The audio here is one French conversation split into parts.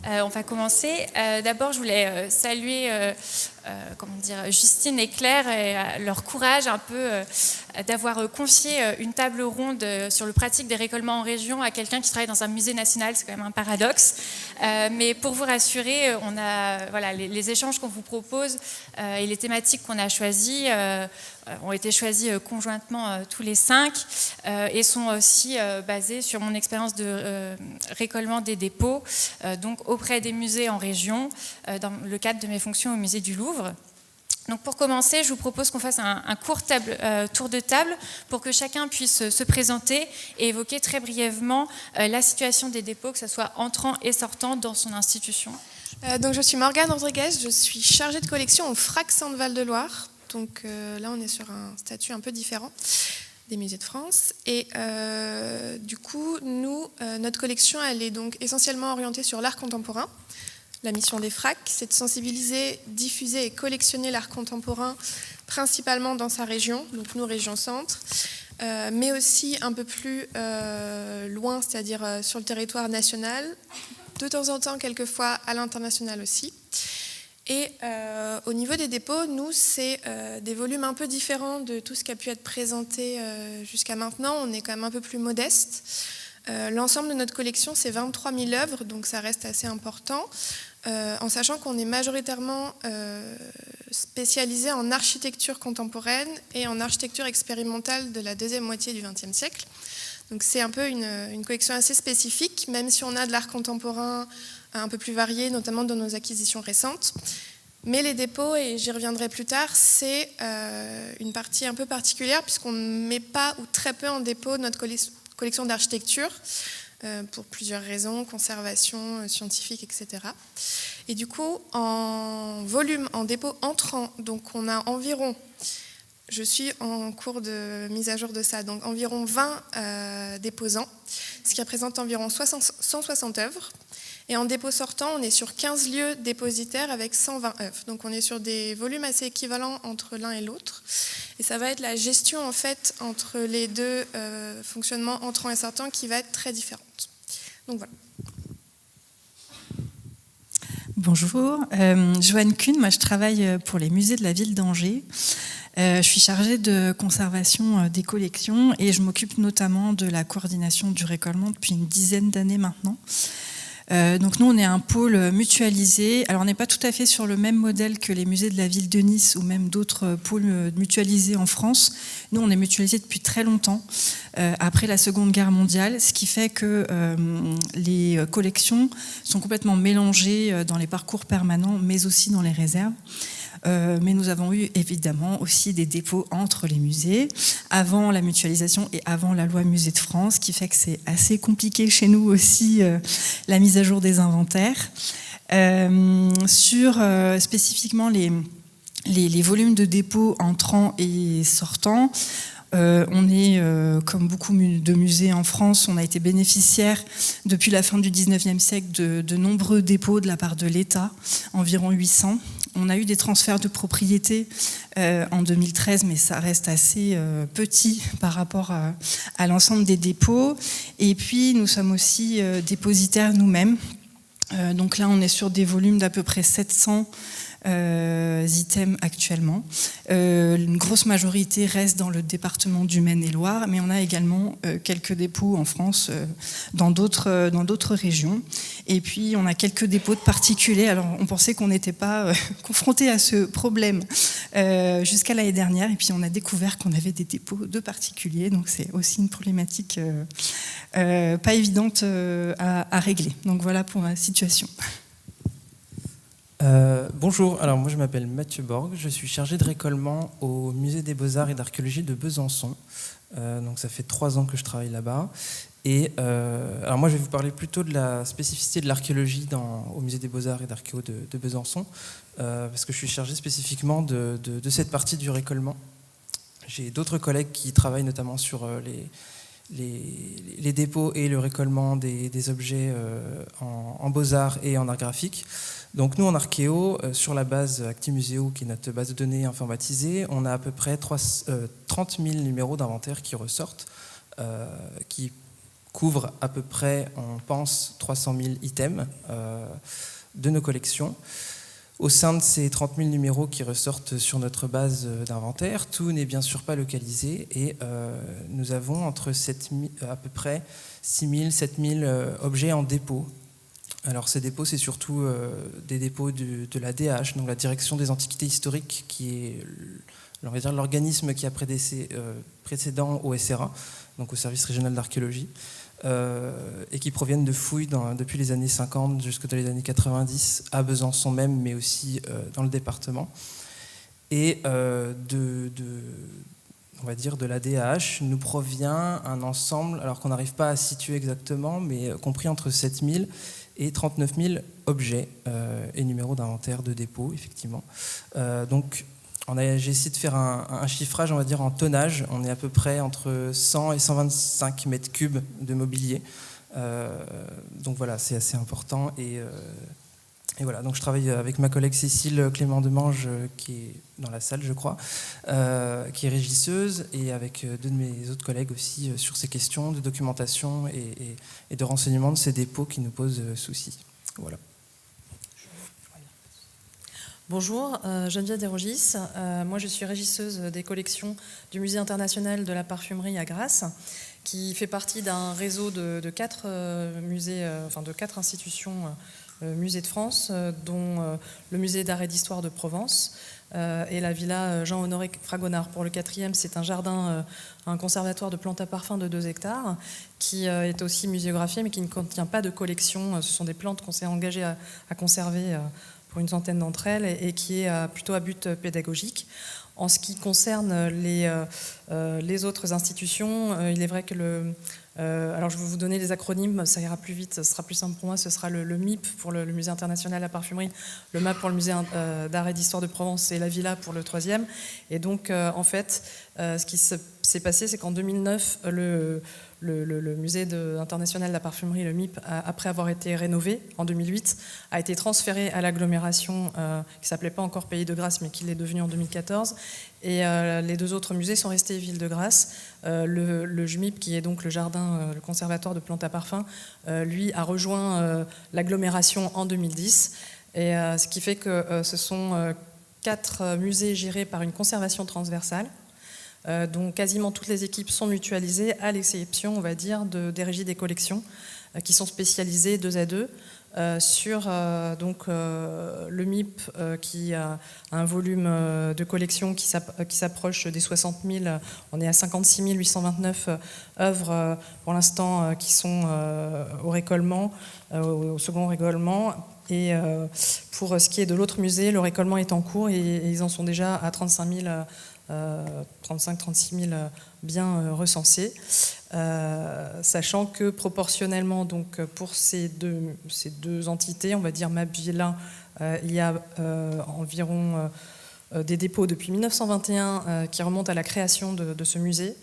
On va commencer. D'abord, je voulais saluer Justine et Claire et leur courage un peu d'avoir confié une table ronde sur le pratique des récollements en région à quelqu'un qui travaille dans un musée national. C'est quand même un paradoxe. Mais pour vous rassurer, on a, voilà, les échanges qu'on vous propose et les thématiques qu'on a choisies ont été choisis conjointement tous les 5 et sont aussi basés sur mon expérience de récollement des dépôts, donc auprès des musées en région, dans le cadre de mes fonctions au musée du Louvre. Donc pour commencer, je vous propose qu'on fasse un court tour de table pour que chacun puisse se présenter et évoquer très brièvement la situation des dépôts, que ce soit entrant et sortant dans son institution. Donc je suis Morgane Rodriguez, je suis chargée de collection au FRAC Centre-Val de Loire. Donc là, on est sur un statut un peu différent des musées de France. Et du coup, nous, notre collection, elle est donc essentiellement orientée sur l'art contemporain. La mission des FRAC, c'est de sensibiliser, diffuser et collectionner l'art contemporain, principalement dans sa région, donc nous, région centre, mais aussi un peu plus loin, c'est-à-dire sur le territoire national, de temps en temps, quelquefois à l'international aussi. Et au niveau des dépôts, nous, c'est des volumes un peu différents de tout ce qui a pu être présenté jusqu'à maintenant. On est quand même un peu plus modeste. L'ensemble de notre collection, c'est 23 000 œuvres, donc ça reste assez important, en sachant qu'on est majoritairement spécialisé en architecture contemporaine et en architecture expérimentale de la deuxième moitié du XXe siècle. Donc c'est un peu une collection assez spécifique, même si on a de l'art contemporain un peu plus varié, notamment dans nos acquisitions récentes. Mais les dépôts, et j'y reviendrai plus tard, c'est une partie un peu particulière puisqu'on ne met pas ou très peu en dépôt notre collection d'architecture pour plusieurs raisons, conservation scientifique, etc. Et du coup, en volume, en dépôt entrant, donc on a environ, je suis en cours de mise à jour de ça, donc environ 20 déposants, ce qui représente environ 160 œuvres. Et en dépôt sortant, on est sur 15 lieux dépositaires avec 120 œuvres. Donc on est sur des volumes assez équivalents entre l'un et l'autre. Et ça va être la gestion en fait entre les deux fonctionnements entrant et sortant qui va être très différente. Donc voilà. Bonjour, Joanne Kuhn, moi je travaille pour les musées de la ville d'Angers. Je suis chargée de conservation des collections et je m'occupe notamment de la coordination du récollement depuis une dizaine d'années maintenant. Donc nous, on est un pôle mutualisé. Alors on n'est pas tout à fait sur le même modèle que les musées de la ville de Nice ou même d'autres pôles mutualisés en France. Nous, on est mutualisé depuis très longtemps, après la Seconde Guerre mondiale, ce qui fait que les collections sont complètement mélangées dans les parcours permanents, mais aussi dans les réserves. Mais nous avons eu évidemment aussi des dépôts entre les musées avant la mutualisation et avant la loi Musée de France, ce qui fait que c'est assez compliqué chez nous aussi la mise à jour des inventaires. Sur spécifiquement les volumes de dépôts entrants et sortants, on est, comme beaucoup de musées en France, on a été bénéficiaire depuis la fin du 19e siècle de nombreux dépôts de la part de l'État, environ 800. On a eu des transferts de propriété en 2013, mais ça reste assez petit par rapport à l'ensemble des dépôts. Et puis, nous sommes aussi dépositaires nous-mêmes. Donc là, on est sur des volumes d'à peu près 700 items actuellement. Une grosse majorité reste dans le département du Maine-et-Loire, mais on a également quelques dépôts en France dans d'autres régions. Et puis on a quelques dépôts de particuliers. Alors on pensait qu'on n'était pas confronté à ce problème jusqu'à l'année dernière, et puis on a découvert qu'on avait des dépôts de particuliers, donc c'est aussi une problématique pas évidente à régler. Donc voilà pour la situation. Bonjour, alors moi je m'appelle Mathieu Borg, je suis chargé de récollement au musée des Beaux-Arts et d'Archéologie de Besançon. Donc ça fait 3 ans que je travaille là-bas. Et alors moi je vais vous parler plutôt de la spécificité de l'archéologie au musée des Beaux-Arts et d'Archéo de Besançon, parce que je suis chargé spécifiquement de cette partie du récollement. J'ai d'autres collègues qui travaillent notamment sur les dépôts et le récollement des objets en beaux-arts et en art graphique. Donc nous, en archéo, sur la base Actimuseo, qui est notre base de données informatisée, on a à peu près 30 000 numéros d'inventaire qui ressortent, qui couvre à peu près, on pense, 300 000 items de nos collections. Au sein de ces 30 000 numéros qui ressortent sur notre base d'inventaire, tout n'est bien sûr pas localisé et nous avons entre à peu près 6 000, 7 000 objets en dépôt. Alors ces dépôts, c'est surtout des dépôts de la DH, donc la Direction des Antiquités Historiques, qui est on va dire, l'organisme qui a précédent au SRA, donc au Service Régional d'Archéologie, et qui proviennent de fouilles depuis les années 50 jusqu'aux années 90 à Besançon même, mais aussi dans le département. Et on va dire de la DAH nous provient un ensemble, alors qu'on n'arrive pas à situer exactement, mais compris entre 7 000 et 39 000 objets et numéros d'inventaire de dépôt, effectivement. Donc, j'ai essayé de faire un chiffrage, on va dire, en tonnage. On est à peu près entre 100 et 125 mètres cubes de mobilier. Donc voilà, c'est assez important. Et voilà, donc je travaille avec ma collègue Cécile Clément-Demange, qui est dans la salle, je crois, qui est régisseuse, et avec deux de mes autres collègues aussi sur ces questions de documentation et de renseignement de ces dépôts qui nous posent souci. Voilà. Bonjour, Geneviève Desrogis. Moi, je suis régisseuse des collections du Musée international de la parfumerie à Grasse, qui fait partie d'un réseau de 4 musées, de 4 institutions musées de France, dont le musée d'art et d'histoire de Provence et la villa Jean-Honoré Fragonard. Pour le 4e, c'est un jardin, un conservatoire de plantes à parfum de 2 hectares, qui est aussi muséographié, mais qui ne contient pas de collection. Ce sont des plantes qu'on s'est engagé à conserver pour une centaine d'entre elles, et qui est plutôt à but pédagogique. En ce qui concerne les autres institutions, il est vrai que alors je vais vous donner les acronymes, ça ira plus vite, ce sera plus simple pour moi. Ce sera le MIP pour le Musée international de la parfumerie, le MAP pour le Musée d'art et d'histoire de Provence, et la Villa pour le 3e. Et donc, en fait, ce qui s'est passé, c'est qu'en 2009, le Musée international de la parfumerie, le MIP, après avoir été rénové en 2008, a été transféré à l'agglomération qui ne s'appelait pas encore Pays de Grasse, mais qui l'est devenu en 2014. Et les 2 autres musées sont restés Ville de Grasse. Le JMIP, qui est donc le jardin, le conservatoire de plantes à parfum, lui a rejoint l'agglomération en 2010. Et ce qui fait que ce sont 4 musées gérés par une conservation transversale, dont quasiment toutes les équipes sont mutualisées, à l'exception, on va dire, des régies des collections, qui sont spécialisées 2 à 2. Sur le MIP, qui a un volume de collection qui s'approche des 60 000. On est à 56 829 œuvres pour l'instant qui sont au récolement, au second récolement. Et pour ce qui est de l'autre musée, le récolement est en cours et ils en sont déjà à 35-36 000 biens recensés, sachant que proportionnellement, donc, pour ces deux entités, on va dire MAP Villa, il y a environ des dépôts depuis 1921 qui remontent à la création de ce musée,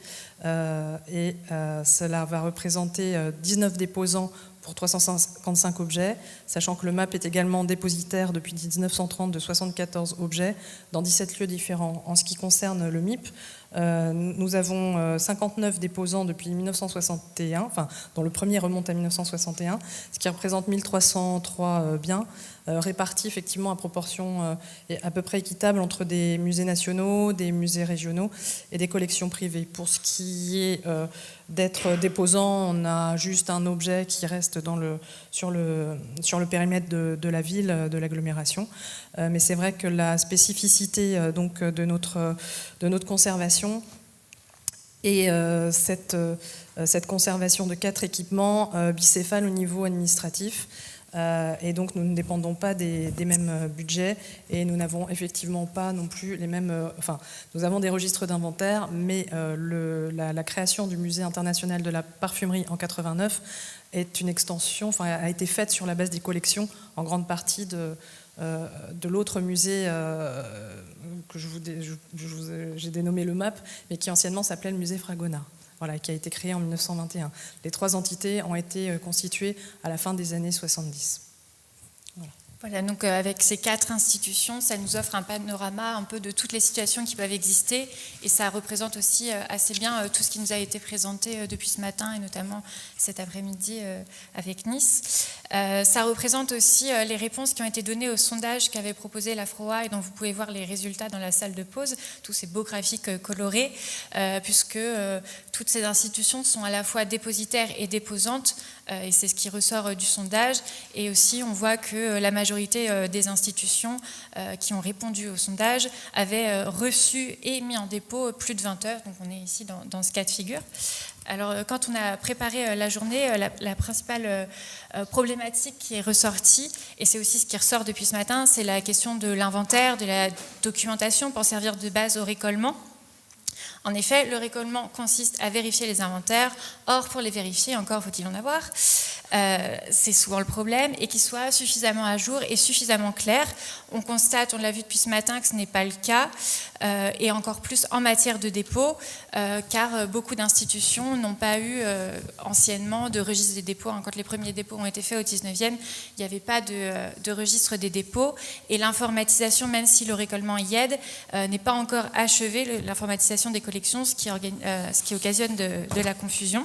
et cela va représenter 19 déposants pour 355 objets, sachant que le MAP est également dépositaire depuis 1930 de 74 objets dans 17 lieux différents. En ce qui concerne le MIP, nous avons 59 déposants depuis 1961, dont le premier remonte à 1961, ce qui représente 1303 biens, répartis effectivement à proportion à peu près équitable entre des musées nationaux, des musées régionaux et des collections privées. Pour ce qui est d'être déposant, on a juste un objet qui reste sur le périmètre de la ville, de l'agglomération. Mais c'est vrai que la spécificité donc, de notre conservation et cette conservation de 4 équipements bicéphales au niveau administratif. Et donc nous ne dépendons pas des mêmes budgets et nous n'avons effectivement pas non plus les mêmes... nous avons des registres d'inventaire, mais la création du Musée international de la parfumerie en 89 est une extension, a été faite sur la base des collections en grande partie de l'autre musée que j'ai dénommé le MAP, mais qui anciennement s'appelait le musée Fragonard. Voilà, qui a été créé en 1921. Les 3 entités ont été constituées à la fin des années 70. Voilà. Voilà, donc avec ces 4 institutions, ça nous offre un panorama un peu de toutes les situations qui peuvent exister et ça représente aussi assez bien tout ce qui nous a été présenté depuis ce matin et notamment cet après-midi avec Nice. Ça représente aussi les réponses qui ont été données au sondage qu'avait proposé la FROA et dont vous pouvez voir les résultats dans la salle de pause, tous ces beaux graphiques colorés, puisque toutes ces institutions sont à la fois dépositaires et déposantes, et c'est ce qui ressort du sondage. Et aussi, on voit que la majorité des institutions qui ont répondu au sondage avaient reçu et mis en dépôt plus de 20 heures. Donc on est ici dans ce cas de figure. Alors, quand on a préparé la journée, la principale problématique qui est ressortie, et c'est aussi ce qui ressort depuis ce matin, c'est la question de l'inventaire, de la documentation pour servir de base au récolement. En effet, le récolement consiste à vérifier les inventaires. Or, pour les vérifier, encore faut-il en avoir, c'est souvent le problème, et qu'ils soient suffisamment à jour et suffisamment clairs. On constate, on l'a vu depuis ce matin, que ce n'est pas le cas, et encore plus en matière de dépôt, car beaucoup d'institutions n'ont pas eu anciennement de registre des dépôts. Quand les premiers dépôts ont été faits au 19e, il n'y avait pas de registre des dépôts, et l'informatisation, même si le récolement y aide, n'est pas encore achevée, l'informatisation des collections, ce qui occasionne de la confusion.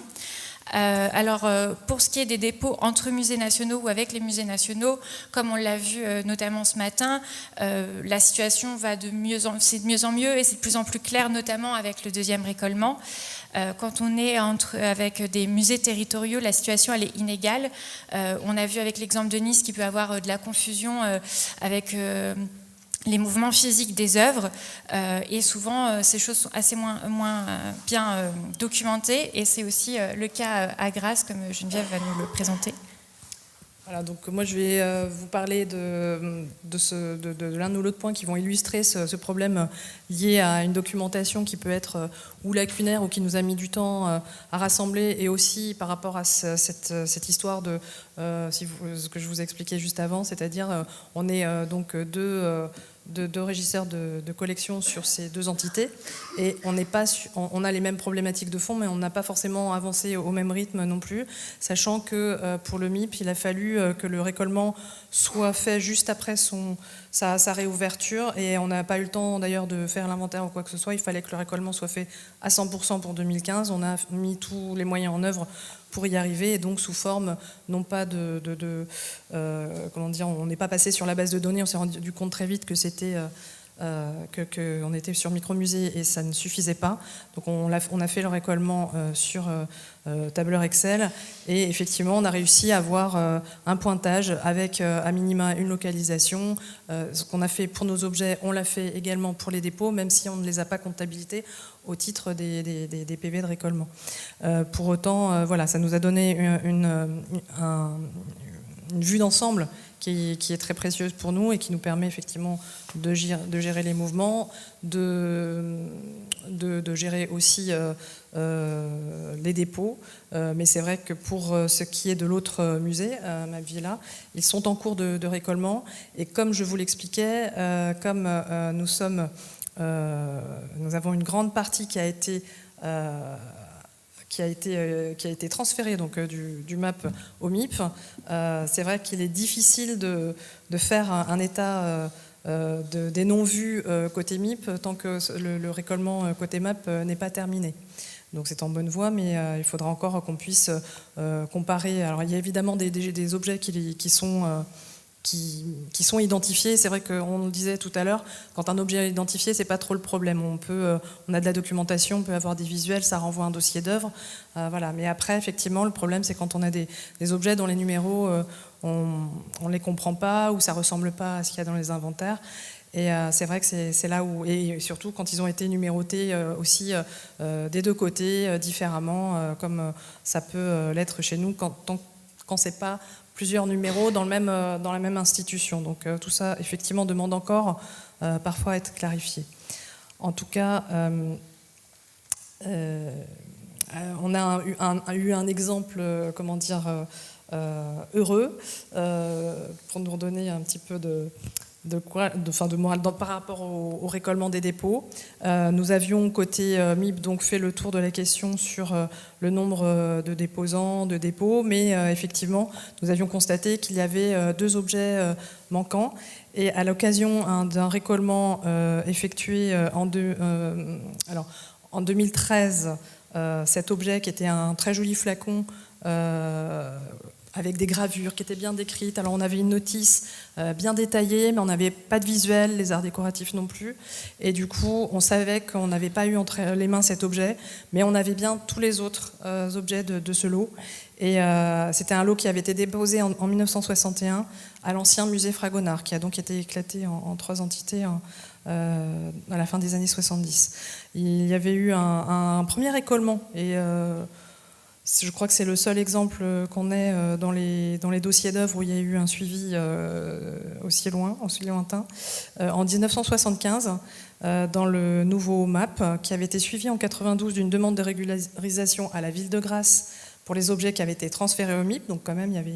Alors, pour ce qui est des dépôts entre musées nationaux ou avec les musées nationaux, comme on l'a vu notamment ce matin, la situation va c'est de mieux en mieux et c'est de plus en plus clair, notamment avec le 2e récolement. Quand on est avec des musées territoriaux, la situation elle est inégale. On a vu avec l'exemple de Nice qu'il peut y avoir de la confusion avec les mouvements physiques des œuvres, et souvent ces choses sont assez moins bien documentées, et c'est aussi le cas à Grasse, comme Geneviève va nous le présenter. Voilà, donc moi je vais vous parler de l'un ou l'autre point qui vont illustrer ce problème lié à une documentation qui peut être ou lacunaire ou qui nous a mis du temps à rassembler, et aussi par rapport à cette histoire de ce que je vous expliquais juste avant, c'est-à-dire on est donc deux régisseurs de collection sur ces 2 entités, et on a les mêmes problématiques de fond, mais on n'a pas forcément avancé au même rythme non plus, sachant que pour le MIP, il a fallu que le récolement soit fait juste après sa réouverture, et on n'a pas eu le temps d'ailleurs de faire l'inventaire ou quoi que ce soit. Il fallait que le récolement soit fait à 100% pour 2015. On a mis tous les moyens en œuvre pour y arriver, et donc sous forme non pas comment dire, on n'est pas passé sur la base de données, on s'est rendu compte très vite que c'était qu'on était sur micromusée et ça ne suffisait pas. Donc on a fait le récolement sur tableur Excel, et effectivement on a réussi à avoir un pointage avec à minima une localisation. Ce qu'on a fait pour nos objets, on l'a fait également pour les dépôts, même si on ne les a pas comptabilisés au titre des PV de récolement. Pour autant, voilà, ça nous a donné une vue d'ensemble qui est très précieuse pour nous et qui nous permet effectivement de gérer les mouvements, de gérer aussi les dépôts. Mais c'est vrai que pour ce qui est de l'autre musée, Mapvilla, ils sont en cours de récolement. Et comme je vous l'expliquais, comme nous avons une grande partie qui a été transférée donc, du MAP au MIP, c'est vrai qu'il est difficile de faire un état des non-vus côté MIP tant que le récolement côté MAP n'est pas terminé. Donc c'est en bonne voie, mais il faudra encore qu'on puisse comparer. Alors il y a évidemment des objets qui sont identifiés. C'est vrai qu'on le disait tout à l'heure, quand un objet est identifié, c'est pas trop le problème. On a de la documentation, on peut avoir des visuels, ça renvoie un dossier d'œuvre. Voilà. Mais après, effectivement, le problème, c'est quand on a des objets dont les numéros, on les comprend pas, ou ça ressemble pas à ce qu'il y a dans les inventaires. Et c'est vrai que c'est là où, et surtout quand ils ont été numérotés aussi des 2 côtés différemment, comme ça peut l'être chez nous quand c'est pas plusieurs numéros dans la même institution. Donc tout ça, effectivement, demande encore parfois à être clarifié. En tout cas, on a eu un exemple, comment dire, heureux, pour nous redonner un petit peu par rapport au récollement des dépôts. Nous avions, côté MIP, donc fait le tour de la question sur le nombre de déposants, de dépôts, mais effectivement, nous avions constaté qu'il y avait 2 objets manquants. Et à l'occasion d'un récollement effectué en 2013, cet objet qui était un très joli flacon avec des gravures qui étaient bien décrites. Alors on avait une notice bien détaillée, mais on n'avait pas de visuel, les arts décoratifs non plus. Et du coup, on savait qu'on n'avait pas eu entre les mains cet objet, mais on avait bien tous les autres objets de ce lot. Et c'était un lot qui avait été déposé en 1961 à l'ancien musée Fragonard, qui a donc été éclaté en 3 entités à la fin des années 70. Il y avait eu un premier récollement, et je crois que c'est le seul exemple qu'on ait dans les dossiers d'œuvres où il y a eu un suivi aussi lointain. En 1975, dans le nouveau MAP, qui avait été suivi en 92 d'une demande de régularisation à la ville de Grasse pour les objets qui avaient été transférés au MIP, donc quand même il y avait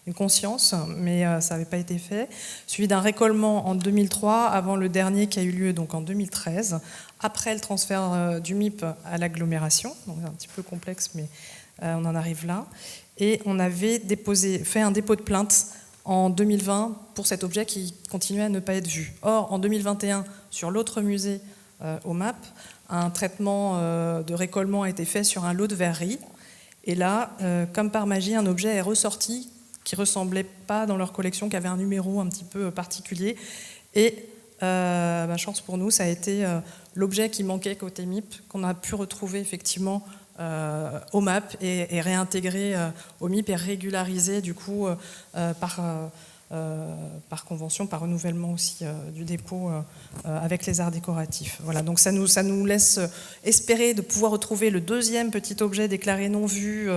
une conscience, mais ça n'avait pas été fait, suivi d'un récollement en 2003, avant le dernier qui a eu lieu donc en 2013, après le transfert du MIP à l'agglomération, donc c'est un petit peu complexe, mais on en arrive là. Et on avait fait un dépôt de plainte en 2020 pour cet objet qui continuait à ne pas être vu. Or, en 2021, sur l'autre musée au MAP, un traitement de récollement a été fait sur un lot de verreries. Et là, comme par magie, un objet est ressorti qui ne ressemblait pas dans leur collection, qui avait un numéro un petit peu particulier. Et chance pour nous, ça a été l'objet qui manquait côté MIP, qu'on a pu retrouver effectivement au MAP et réintégré au MIP et régularisé du coup par convention, par renouvellement aussi du dépôt avec les arts décoratifs. Voilà, donc ça nous laisse espérer de pouvoir retrouver le 2e petit objet déclaré non vu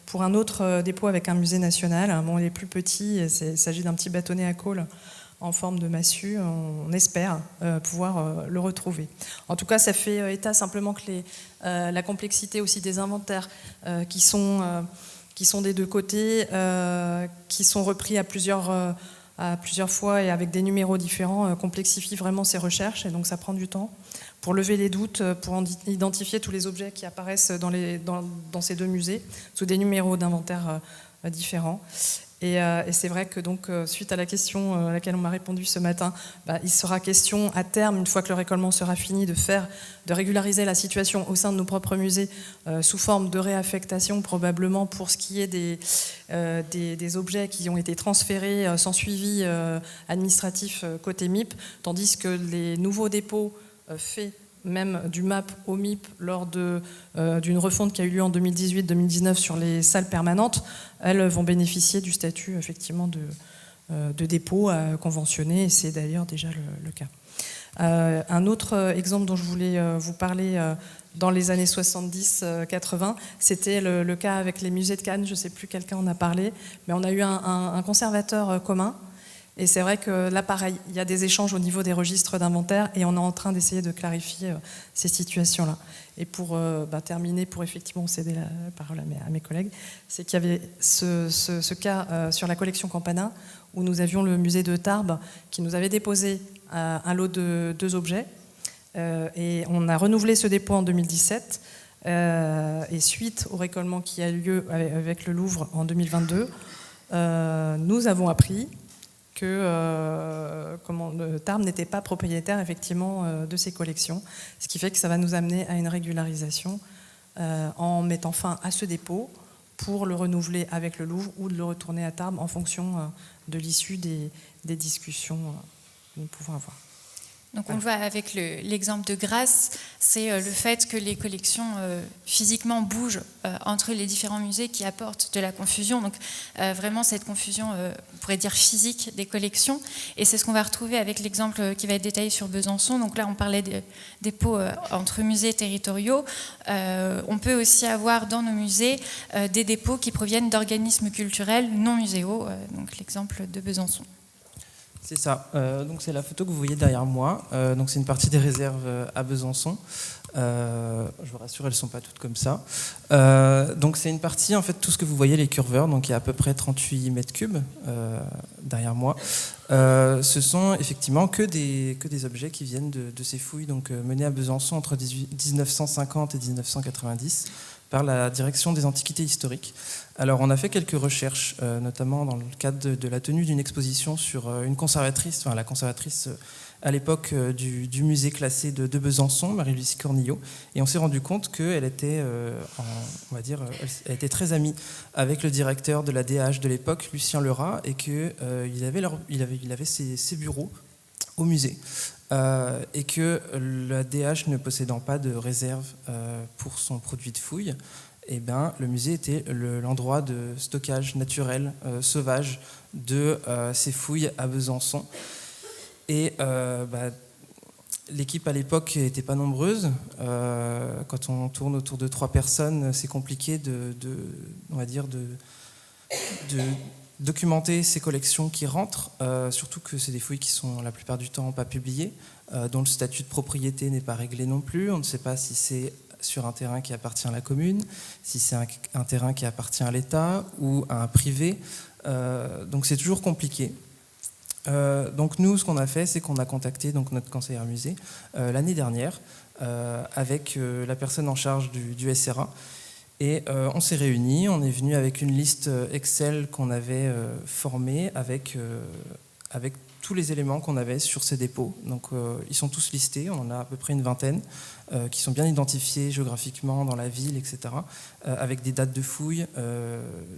pour un autre dépôt avec un musée national. Bon, il est plus petit, il s'agit d'un petit bâtonnet à colle en forme de massue. On espère pouvoir le retrouver. En tout cas, ça fait état simplement que la complexité aussi des inventaires qui sont des 2 côtés, qui sont repris à plusieurs fois et avec des numéros différents, complexifie vraiment ces recherches, et donc ça prend du temps pour lever les doutes, pour identifier tous les objets qui apparaissent dans ces 2 musées sous des numéros d'inventaire différents. Et c'est vrai que donc, suite à la question à laquelle on m'a répondu ce matin, il sera question à terme, une fois que le récollement sera fini, de régulariser la situation au sein de nos propres musées sous forme de réaffectation, probablement pour ce qui est des objets qui ont été transférés sans suivi administratif côté MIP, tandis que les nouveaux dépôts faits même du MAP au MIP lors d'une refonte qui a eu lieu en 2018-2019 sur les salles permanentes, elles vont bénéficier du statut effectivement de dépôt conventionné, et c'est d'ailleurs déjà le cas. Un autre exemple dont je voulais vous parler dans les années 70-80, c'était le cas avec les musées de Cannes. Je ne sais plus, quelqu'un en a parlé, mais on a eu un conservateur commun. Et c'est vrai que là, pareil, il y a des échanges au niveau des registres d'inventaire, et on est en train d'essayer de clarifier ces situations-là. Et pour terminer, pour effectivement céder la parole à mes collègues, c'est qu'il y avait ce cas sur la collection Campana, où nous avions le musée de Tarbes qui nous avait déposé un lot de 2 objets. Et on a renouvelé ce dépôt en 2017. Et suite au récollement qui a eu lieu avec le Louvre en 2022, nous avons appris que Tarbes n'était pas propriétaire effectivement de ces collections, ce qui fait que ça va nous amener à une régularisation en mettant fin à ce dépôt pour le renouveler avec le Louvre ou de le retourner à Tarbes en fonction de l'issue des discussions que nous pouvons avoir. Donc on le voit avec l'exemple de Grasse, c'est le fait que les collections physiquement bougent entre les différents musées qui apportent de la confusion. Donc vraiment cette confusion, on pourrait dire physique des collections. Et c'est ce qu'on va retrouver avec l'exemple qui va être détaillé sur Besançon. Donc là on parlait des dépôts entre musées territoriaux. On peut aussi avoir dans nos musées des dépôts qui proviennent d'organismes culturels non muséaux. Donc l'exemple de Besançon. C'est ça. Donc c'est la photo que vous voyez derrière moi. Donc c'est une partie des réserves à Besançon. Je vous rassure, elles ne sont pas toutes comme ça. Donc c'est une partie, en fait, tout ce que vous voyez, les curveurs, donc il y a à peu près 38 mètres cubes derrière moi. Ce sont effectivement que des objets qui viennent de ces fouilles donc, menées à Besançon entre 1950 et 1990 par la direction des antiquités historiques. Alors on a fait quelques recherches, notamment dans le cadre de la tenue d'une exposition sur une conservatrice, enfin la conservatrice à l'époque du musée classé de Besançon, Marie-Lucie Cornillot, et on s'est rendu compte qu'elle était, on va dire, elle était très amie avec le directeur de la DH de l'époque, Lucien Lerat, et qu'il avait ses bureaux au musée. Et que la DH ne possédant pas de réserve pour son produit de fouille, eh ben, le musée était l'endroit de stockage naturel, sauvage, de ces fouilles à Besançon. Et l'équipe à l'époque n'était pas nombreuse. Quand on tourne autour de 3 personnes, c'est compliqué on va dire de documenter ces collections qui rentrent, surtout que c'est des fouilles qui sont la plupart du temps pas publiées, dont le statut de propriété n'est pas réglé non plus. On ne sait pas si c'est sur un terrain qui appartient à la commune, si c'est un terrain qui appartient à l'État ou à un privé. Donc c'est toujours compliqué. Donc nous, ce qu'on a fait, c'est qu'on a contacté donc, notre conseillère musée l'année dernière avec la personne en charge du SRA. Et on s'est réunis, on est venu avec une liste Excel qu'on avait formée avec tous les éléments qu'on avait sur ces dépôts. Donc ils sont tous listés, on en a à peu près une vingtaine, qui sont bien identifiés géographiquement dans la ville, etc. Avec des dates de fouilles,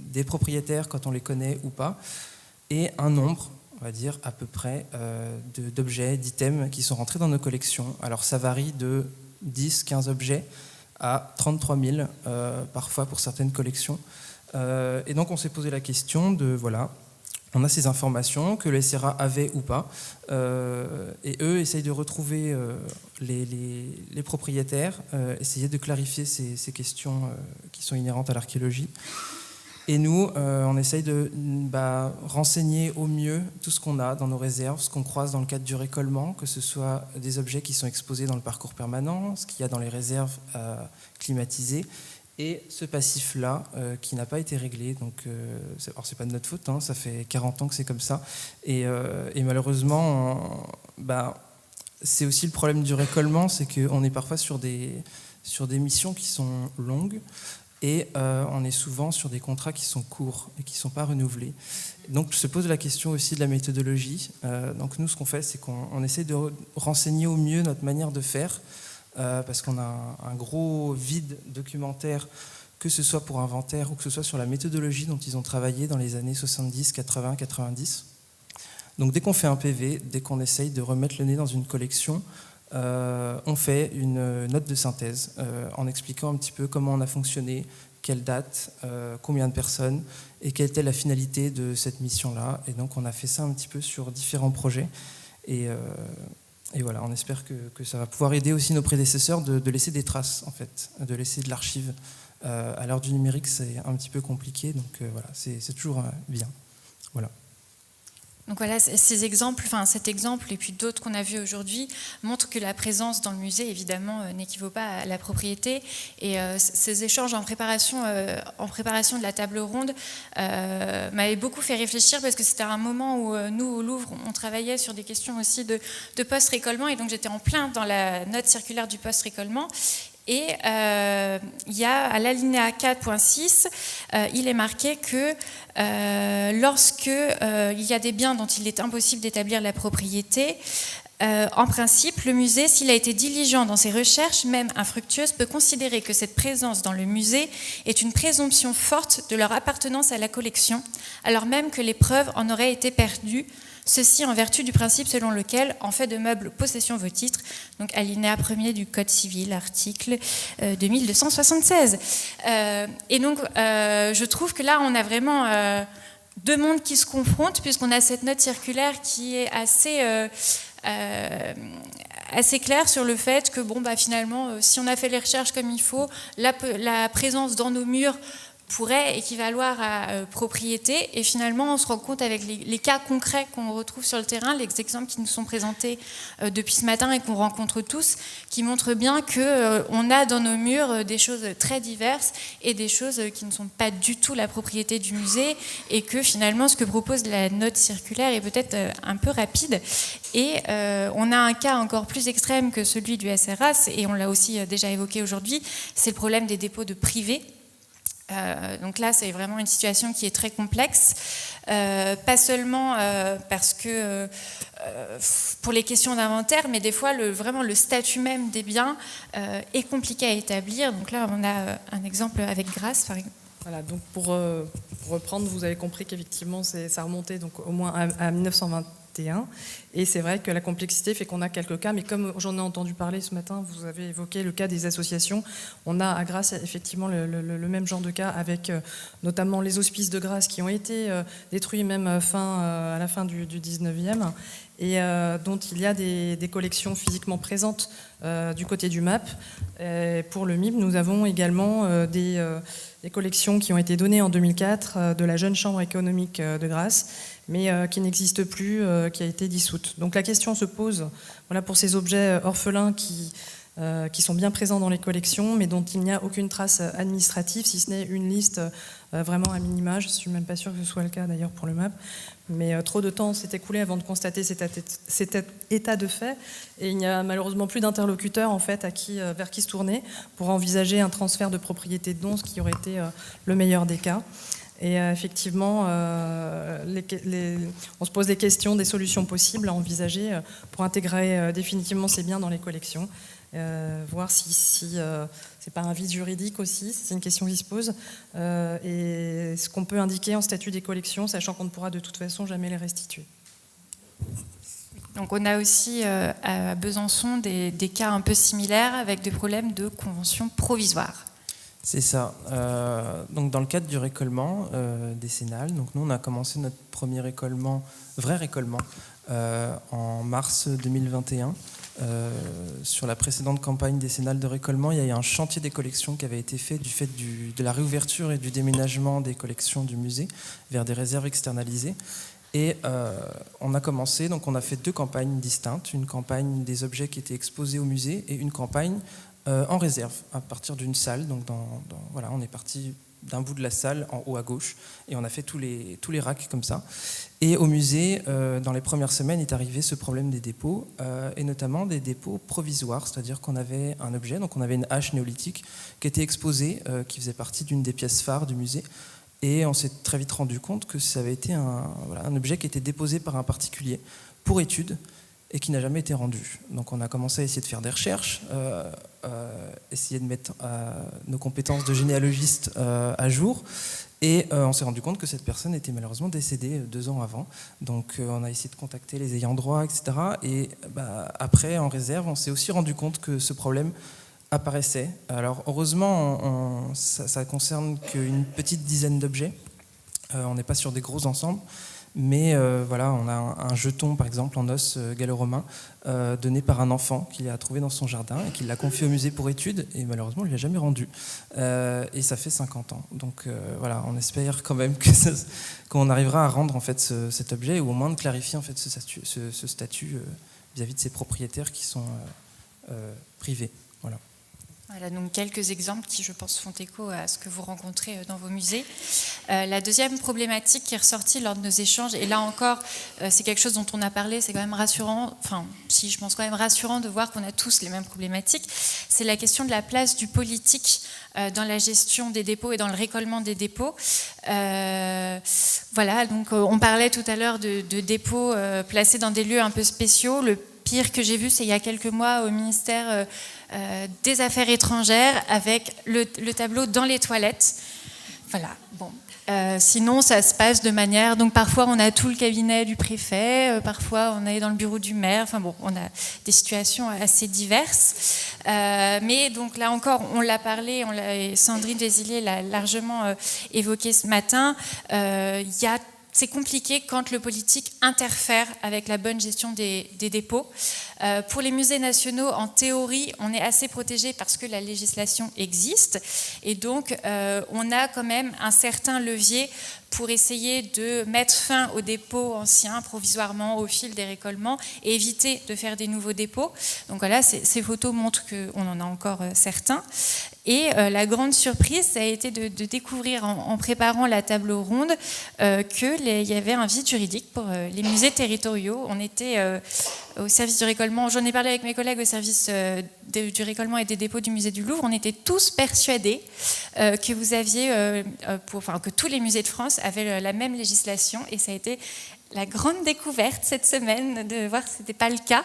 des propriétaires quand on les connaît ou pas, et un nombre, on va dire, à peu près d'objets, d'items qui sont rentrés dans nos collections. Alors ça varie de 10, 15 objets à 33 000 parfois pour certaines collections. Et donc on s'est posé la question de, voilà, on a ces informations que le SRA avait ou pas, et eux essayent de retrouver les propriétaires, essayer de clarifier ces questions qui sont inhérentes à l'archéologie. Et nous, on essaye de renseigner au mieux tout ce qu'on a dans nos réserves, ce qu'on croise dans le cadre du récollement, que ce soit des objets qui sont exposés dans le parcours permanent, ce qu'il y a dans les réserves climatisées, et ce passif-là qui n'a pas été réglé. Donc, alors c'est pas de notre faute, hein, ça fait 40 ans que c'est comme ça. Et malheureusement, c'est aussi le problème du récollement, c'est qu'on est parfois sur des missions qui sont longues, et on est souvent sur des contrats qui sont courts et qui ne sont pas renouvelés. Donc se pose la question aussi de la méthodologie. Donc nous, ce qu'on fait, c'est qu'on essaie de renseigner au mieux notre manière de faire, parce qu'on a un gros vide documentaire, que ce soit pour inventaire ou que ce soit sur la méthodologie dont ils ont travaillé dans les années 70, 80, 90. Donc dès qu'on fait un PV, dès qu'on essaye de remettre le nez dans une collection, on fait une note de synthèse en expliquant un petit peu comment on a fonctionné, quelle date, combien de personnes et quelle était la finalité de cette mission-là. Et donc on a fait ça un petit peu sur différents projets. Et voilà, on espère que ça va pouvoir aider aussi nos prédécesseurs de laisser des traces, en fait, de laisser de l'archive. À l'heure du numérique, c'est un petit peu compliqué, donc voilà, c'est toujours bien. Voilà. Donc voilà, ces exemples, enfin cet exemple et puis d'autres qu'on a vus aujourd'hui montrent que la présence dans le musée, évidemment, n'équivaut pas à la propriété. Et ces échanges en préparation de la table ronde m'avaient beaucoup fait réfléchir, parce que c'était un moment où nous, au Louvre, on travaillait sur des questions aussi de post-récollement, et donc j'étais en plein dans la note circulaire du post-récollement. Et il y a à l'alinéa 4.6, il est marqué que lorsque il y a des biens dont il est impossible d'établir la propriété, en principe, le musée, s'il a été diligent dans ses recherches, même infructueuses, peut considérer que cette présence dans le musée est une présomption forte de leur appartenance à la collection, alors même que les preuves en auraient été perdues. Ceci en vertu du principe selon lequel, en fait de meubles, possession vos titres, donc alinéa 1er du Code civil, article 2276. Et donc, je trouve que là, on a vraiment deux mondes qui se confrontent, puisqu'on a cette note circulaire qui est assez claire sur le fait que, finalement, si on a fait les recherches comme il faut, la présence dans nos murs pourrait équivaloir à propriété. Et finalement, on se rend compte avec les cas concrets qu'on retrouve sur le terrain, les exemples qui nous sont présentés depuis ce matin et qu'on rencontre tous, qui montrent bien qu'on a dans nos murs des choses très diverses et des choses qui ne sont pas du tout la propriété du musée, et que finalement, ce que propose la note circulaire est peut-être un peu rapide. Et on a un cas encore plus extrême que celui du SRA, et on l'a aussi déjà évoqué aujourd'hui, c'est le problème des dépôts de privés. Donc là, c'est vraiment une situation qui est très complexe, pas seulement parce que pour les questions d'inventaire, mais des fois, vraiment le statut même des biens est compliqué à établir. Donc là, on a un exemple avec Grasse, par exemple. Voilà, donc pour reprendre, vous avez compris qu'effectivement, ça remontait donc au moins à 1921. Et c'est vrai que la complexité fait qu'on a quelques cas, mais comme j'en ai entendu parler ce matin, vous avez évoqué le cas des associations. On a à Grasse effectivement le même genre de cas, avec notamment les hospices de Grasse qui ont été détruits même à la fin du 19e, et dont il y a des collections physiquement présentes du côté du MAP. Et pour le MIB, nous avons également des collections qui ont été données en 2004 de la Jeune Chambre économique de Grasse, mais qui n'existe plus, qui a été dissoute. Donc la question se pose, voilà, pour ces objets orphelins qui sont bien présents dans les collections, mais dont il n'y a aucune trace administrative, si ce n'est une liste vraiment à minima. Je ne suis même pas sûre que ce soit le cas d'ailleurs pour le MAP. Mais trop de temps s'est écoulé avant de constater cet état de fait, et il n'y a malheureusement plus d'interlocuteurs en fait vers qui se tourner pour envisager un transfert de propriété de dons, ce qui aurait été le meilleur des cas. Et effectivement, on se pose des questions, des solutions possibles à envisager pour intégrer définitivement ces biens dans les collections. Voir si c'est pas un vide juridique aussi, c'est une question qui se pose, et ce qu'on peut indiquer en statut des collections, sachant qu'on ne pourra de toute façon jamais les restituer. Donc on a aussi à Besançon des cas un peu similaires avec des problèmes de convention provisoire. C'est ça. Donc dans le cadre du récollement décennal, donc nous on a commencé notre premier vrai récollement, en mars 2021. Sur la précédente campagne décennale de récollement, il y a eu un chantier des collections qui avait été fait du fait de la réouverture et du déménagement des collections du musée vers des réserves externalisées. Et on a commencé, donc on a fait 2 campagnes distinctes, une campagne des objets qui étaient exposés au musée et une campagne en réserve, à partir d'une salle. Donc voilà, on est parti d'un bout de la salle en haut à gauche et on a fait tous les racks comme ça. Et au musée, dans les premières semaines, est arrivé ce problème des dépôts, et notamment des dépôts provisoires, c'est-à-dire qu'on avait un objet, donc on avait une hache néolithique qui était exposée, qui faisait partie d'une des pièces phares du musée, et on s'est très vite rendu compte que ça avait été un objet qui était déposé par un particulier pour étude et qui n'a jamais été rendu. Donc on a commencé à essayer de faire des recherches, essayer de mettre nos compétences de généalogiste à jour, et on s'est rendu compte que cette personne était malheureusement décédée 2 ans avant. Donc on a essayé de contacter les ayants droit, etc. Et après, en réserve, on s'est aussi rendu compte que ce problème apparaissait. Alors heureusement, ça concerne qu'une petite dizaine d'objets. On n'est pas sur des gros ensembles. Mais voilà, on a un jeton, par exemple, en os gallo-romain, donné par un enfant qu'il a trouvé dans son jardin et qu'il l'a confié au musée pour étude, et malheureusement, on ne lui a jamais rendu. Et ça fait 50 ans. Donc voilà, on espère quand même qu'on arrivera à rendre en fait, cet objet, ou au moins de clarifier en fait, ce statut vis-à-vis de ses propriétaires qui sont privés. Voilà. Voilà, donc quelques exemples qui, je pense, font écho à ce que vous rencontrez dans vos musées. La deuxième problématique qui est ressortie lors de nos échanges, et là encore, c'est quelque chose dont on a parlé, c'est quand même rassurant, je pense quand même rassurant de voir qu'on a tous les mêmes problématiques, c'est la question de la place du politique dans la gestion des dépôts et dans le récollement des dépôts. Voilà, donc on parlait tout à l'heure de dépôts placés dans des lieux un peu spéciaux. Le pire que j'ai vu, c'est il y a quelques mois au ministère des Affaires étrangères avec le tableau dans les toilettes. Voilà, bon. Sinon, ça se passe de manière... Donc parfois, on a tout le cabinet du préfet, parfois, on est dans le bureau du maire. Enfin bon, on a des situations assez diverses. Mais donc là encore, on l'a parlé, Sandrine Vézillier l'a largement évoqué ce matin, il y a c'est compliqué quand le politique interfère avec la bonne gestion des dépôts. Pour les musées nationaux, en théorie, on est assez protégé parce que la législation existe. Et donc, on a quand même un certain levier pour essayer de mettre fin aux dépôts anciens provisoirement au fil des récolements et éviter de faire des nouveaux dépôts. Donc voilà, ces photos montrent qu'on en a encore certains. Et la grande surprise, ça a été de découvrir en préparant la table ronde qu'il y avait un vide juridique pour les musées territoriaux. On était au service du récolement, j'en ai parlé avec mes collègues au service du récolement et des dépôts du musée du Louvre, on était tous persuadés que vous aviez, que tous les musées de France avaient la même législation, et ça a été la grande découverte cette semaine de voir que ce n'était pas le cas.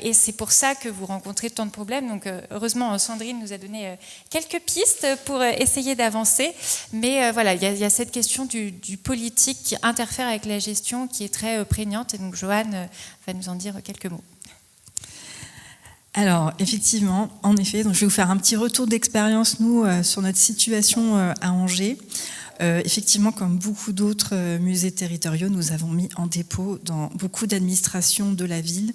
Et c'est pour ça que vous rencontrez tant de problèmes. Donc heureusement, Sandrine nous a donné quelques pistes pour essayer d'avancer. Mais voilà, il y a cette question du politique qui interfère avec la gestion qui est très prégnante. Et donc Joanne va nous en dire quelques mots. Alors, effectivement, en effet, donc je vais vous faire un petit retour d'expérience, nous, sur notre situation à Angers. Effectivement, comme beaucoup d'autres musées territoriaux, nous avons mis en dépôt dans beaucoup d'administrations de la ville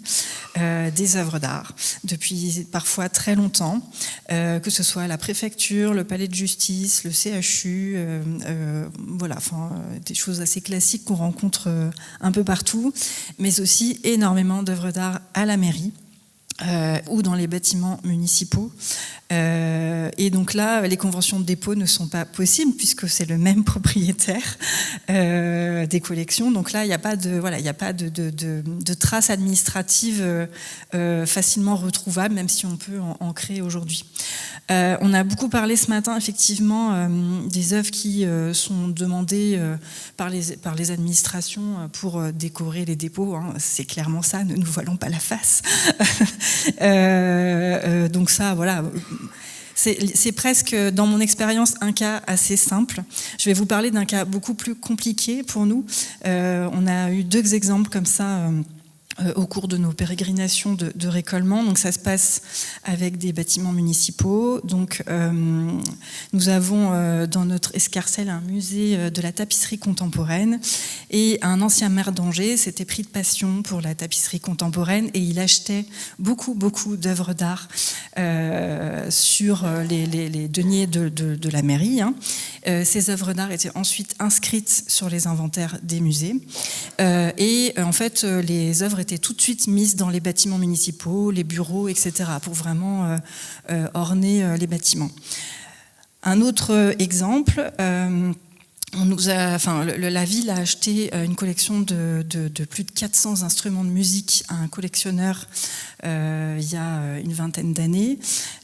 des œuvres d'art depuis parfois très longtemps, que ce soit la préfecture, le palais de justice, le CHU, des choses assez classiques qu'on rencontre un peu partout, mais aussi énormément d'œuvres d'art à la mairie. Ou dans les bâtiments municipaux. Et donc là, les conventions de dépôt ne sont pas possibles puisque c'est le même propriétaire des collections. Donc là, il n'y a pas de traces administratives facilement retrouvables, même si on peut en créer aujourd'hui. On a beaucoup parlé ce matin, effectivement, des œuvres qui sont demandées par les administrations pour décorer les dépôts. Hein. C'est clairement ça, ne nous voilons pas la face. Donc ça, voilà. C'est presque, dans mon expérience, un cas assez simple. Je vais vous parler d'un cas beaucoup plus compliqué pour nous. On a eu 2 exemples comme ça au cours de nos pérégrinations de récolement. Donc ça se passe avec des bâtiments municipaux. Donc nous avons dans notre escarcelle un musée de la tapisserie contemporaine, et un ancien maire d'Angers s'était pris de passion pour la tapisserie contemporaine et il achetait beaucoup d'œuvres d'art sur les deniers de la mairie. Hein. Ces œuvres d'art étaient ensuite inscrites sur les inventaires des musées et en fait les œuvres étaient tout de suite mises dans les bâtiments municipaux, les bureaux, etc., pour vraiment orner les bâtiments. Un autre exemple, la ville a acheté une collection de plus de 400 instruments de musique à un collectionneur il y a une vingtaine d'années.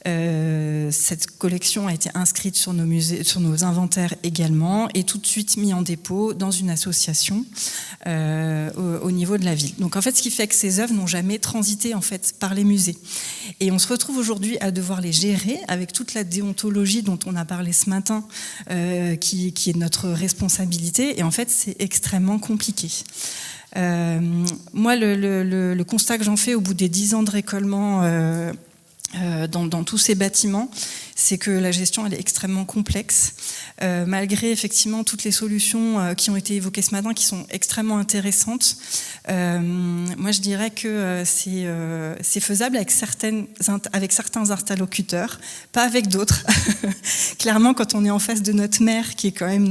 Cette collection a été inscrite sur nos musées, sur nos inventaires également, et tout de suite mis en dépôt dans une association au niveau de la ville. Donc en fait, ce qui fait que ces œuvres n'ont jamais transité en fait par les musées. Et on se retrouve aujourd'hui à devoir les gérer avec toute la déontologie dont on a parlé ce matin, qui est notre responsabilité. Et en fait, c'est extrêmement compliqué. Moi, le constat que j'en fais au bout des 10 ans de récolement dans tous ces bâtiments, c'est que la gestion elle est extrêmement complexe, malgré effectivement toutes les solutions qui ont été évoquées ce matin, qui sont extrêmement intéressantes. Moi, je dirais que c'est faisable avec certains interlocuteurs, pas avec d'autres. Clairement, quand on est en face de notre maire, qui est quand même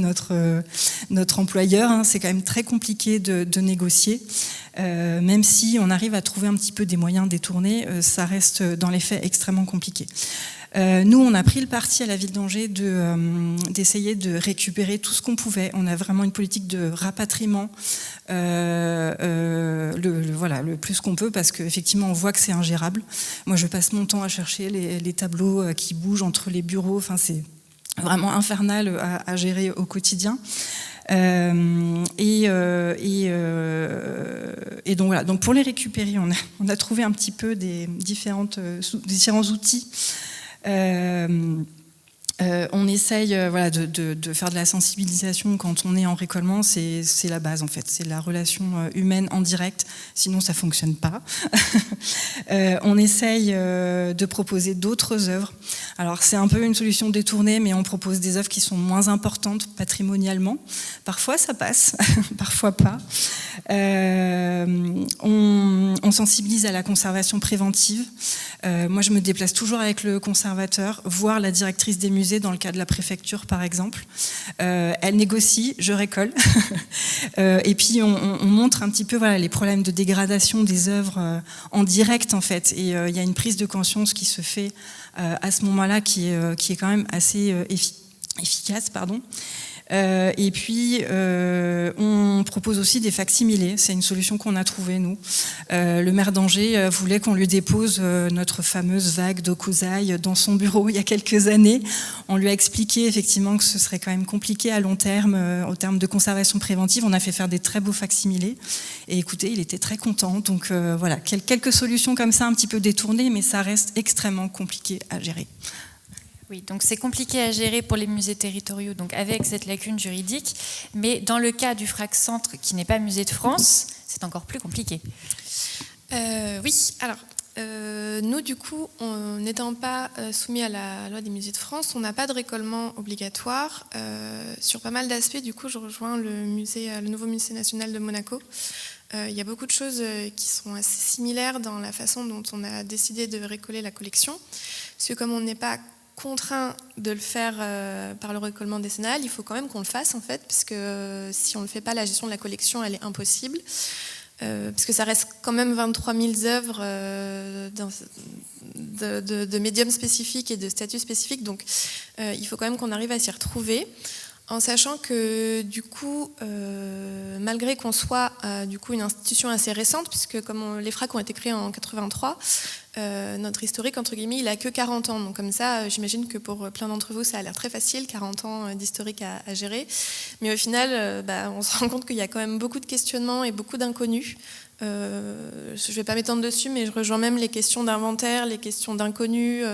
notre employeur, hein, c'est quand même très compliqué de négocier. Même si on arrive à trouver un petit peu des moyens détournés, ça reste dans les faits extrêmement compliqué. Nous, on a pris le parti à la ville d'Angers d'essayer de récupérer tout ce qu'on pouvait. On a vraiment une politique de rapatriement, le plus qu'on peut, parce qu'effectivement, on voit que c'est ingérable. Moi, je passe mon temps à chercher les tableaux qui bougent entre les bureaux. Enfin, c'est vraiment infernal à gérer au quotidien. Et donc voilà. Donc pour les récupérer, on a trouvé un petit peu des différents outils. On essaye de faire de la sensibilisation quand on est en récollement, c'est la base en fait, c'est la relation humaine en direct, sinon ça fonctionne pas. On essaye de proposer d'autres œuvres. Alors c'est un peu une solution détournée, mais on propose des œuvres qui sont moins importantes patrimonialement. Parfois ça passe, parfois pas. On sensibilise à la conservation préventive. Moi je me déplace toujours avec le conservateur, voire la directrice des musées dans le cas de la préfecture par exemple. Elle négocie, je récolte. Et puis on montre un petit peu les problèmes de dégradation des œuvres en direct en fait. Et il y a une prise de conscience qui se fait à ce moment-là qui est quand même assez efficace. Et puis on propose aussi des facsimilés, c'est une solution qu'on a trouvée nous. Le maire d'Angers voulait qu'on lui dépose notre fameuse vague d'Okusai dans son bureau il y a quelques années. On lui a expliqué effectivement que ce serait quand même compliqué à long terme, au terme de conservation préventive. On a fait faire des très beaux facsimilés et écoutez, il était très content. Donc voilà, quelques solutions comme ça un petit peu détournées, mais ça reste extrêmement compliqué à gérer. Oui, donc c'est compliqué à gérer pour les musées territoriaux, donc avec cette lacune juridique. Mais dans le cas du FRAC Centre, qui n'est pas musée de France, c'est encore plus compliqué. Oui, alors nous du coup, n'étant pas soumis à la loi des musées de France, on n'a pas de récollement obligatoire. Sur pas mal d'aspects, du coup, je rejoins le nouveau musée national de Monaco. Il y a beaucoup de choses qui sont assez similaires dans la façon dont on a décidé de récoller la collection. Parce que comme on n'est pas contraint de le faire par le récollement décennal, il faut quand même qu'on le fasse en fait, puisque si on ne le fait pas, la gestion de la collection elle est impossible, parce que ça reste quand même 23 000 œuvres de médiums spécifiques et de statuts spécifiques, donc il faut quand même qu'on arrive à s'y retrouver. En sachant que du coup, malgré qu'on soit du coup une institution assez récente, puisque comme les FRAC ont été créés en 83, notre historique entre guillemets, il a que 40 ans. Donc comme ça, j'imagine que pour plein d'entre vous, ça a l'air très facile, 40 ans d'historique à gérer. Mais au final, on se rend compte qu'il y a quand même beaucoup de questionnements et beaucoup d'inconnus. Je ne vais pas m'étendre dessus, mais je rejoins même les questions d'inventaire, les questions d'inconnus.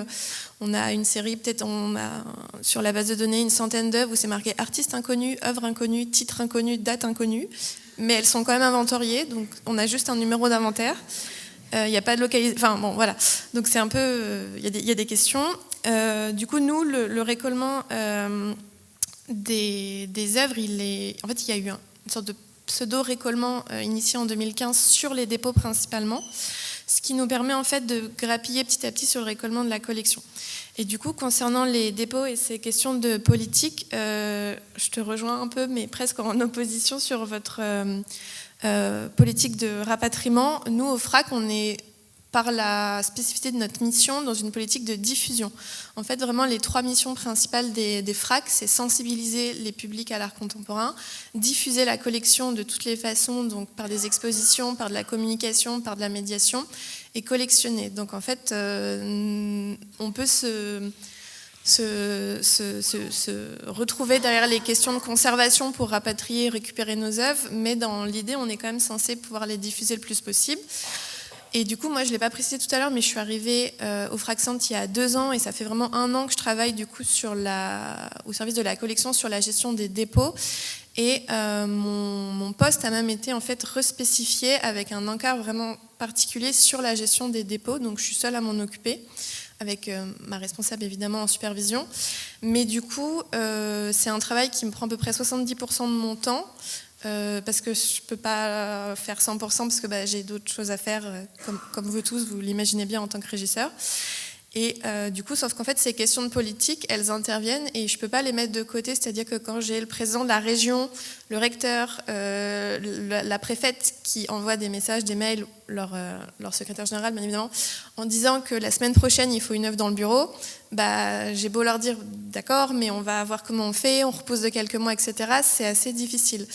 On a une série, peut-être on a sur la base de données une centaine d'œuvres où c'est marqué artiste inconnu, œuvre inconnue, titre inconnu, date inconnue, mais elles sont quand même inventoriées, donc on a juste un numéro d'inventaire. Il n'y a pas de localisation. Enfin bon, voilà. Donc c'est un peu, il y a des questions. Du coup, nous, le récollement des œuvres, en fait, il y a eu une sorte de pseudo-récollement initié en 2015 sur les dépôts principalement, ce qui nous permet en fait de grappiller petit à petit sur le récollement de la collection. Et du coup, concernant les dépôts et ces questions de politique, je te rejoins un peu, mais presque en opposition sur votre politique de rapatriement. Nous, au FRAC, on est, par la spécificité de notre mission, dans une politique de diffusion. En fait, vraiment, les 3 missions principales des FRAC, c'est sensibiliser les publics à l'art contemporain, diffuser la collection de toutes les façons, donc par des expositions, par de la communication, par de la médiation, et collectionner. Donc, en fait, on peut se retrouver derrière les questions de conservation pour rapatrier et récupérer nos œuvres, mais dans l'idée, on est quand même censé pouvoir les diffuser le plus possible. Et du coup, moi, je ne l'ai pas précisé tout à l'heure, mais je suis arrivée au FRAC Centre il y a 2 ans, et ça fait vraiment 1 an que je travaille du coup au service de la collection sur la gestion des dépôts. Et mon poste a même été en fait respécifié avec un encart vraiment particulier sur la gestion des dépôts. Donc, je suis seule à m'en occuper, avec ma responsable évidemment en supervision. Mais du coup, c'est un travail qui me prend à peu près 70% de mon temps. Parce que je ne peux pas faire 100% parce que j'ai d'autres choses à faire, comme vous tous, vous l'imaginez bien en tant que régisseur. Et du coup, sauf qu'en fait, ces questions de politique, elles interviennent et je ne peux pas les mettre de côté. C'est-à-dire que quand j'ai le président de la région, le recteur, la préfète qui envoie des messages, des mails, leur secrétaire général, bien évidemment, en disant que la semaine prochaine, il faut une œuvre dans le bureau, j'ai beau leur dire d'accord, mais on va voir comment on fait, on repose de quelques mois, etc. C'est assez difficile.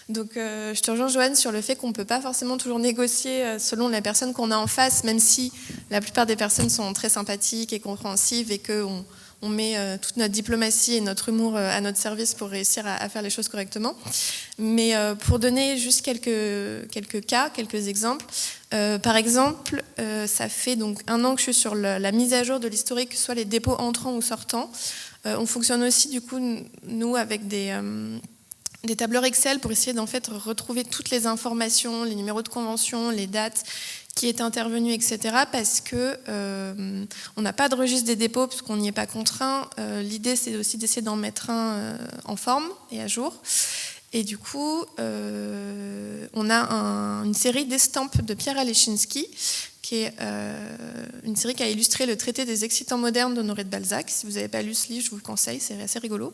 Donc, je te rejoins, Joanne, sur le fait qu'on ne peut pas forcément toujours négocier selon la personne qu'on a en face, même si la plupart des personnes sont très sympathiques et compréhensives et qu'on met toute notre diplomatie et notre humour à notre service pour réussir à faire les choses correctement. Mais pour donner juste quelques cas, quelques exemples, par exemple, ça fait donc 1 an que je suis sur la mise à jour de l'historique, que ce soit les dépôts entrants ou sortants. On fonctionne aussi, du coup, nous, avec des tableurs Excel pour essayer d'en fait retrouver toutes les informations, les numéros de convention, les dates qui est intervenu, etc. Parce que on n'a pas de registre des dépôts parce qu'on n'y est pas contraint. L'idée, c'est aussi d'essayer d'en mettre un en forme et à jour. Et du coup, on a une série d'estampes de Pierre Alechinsky, qui est une série qui a illustré le traité des excitants modernes d'Honoré de Balzac. Si vous n'avez pas lu ce livre, je vous le conseille, c'est assez rigolo.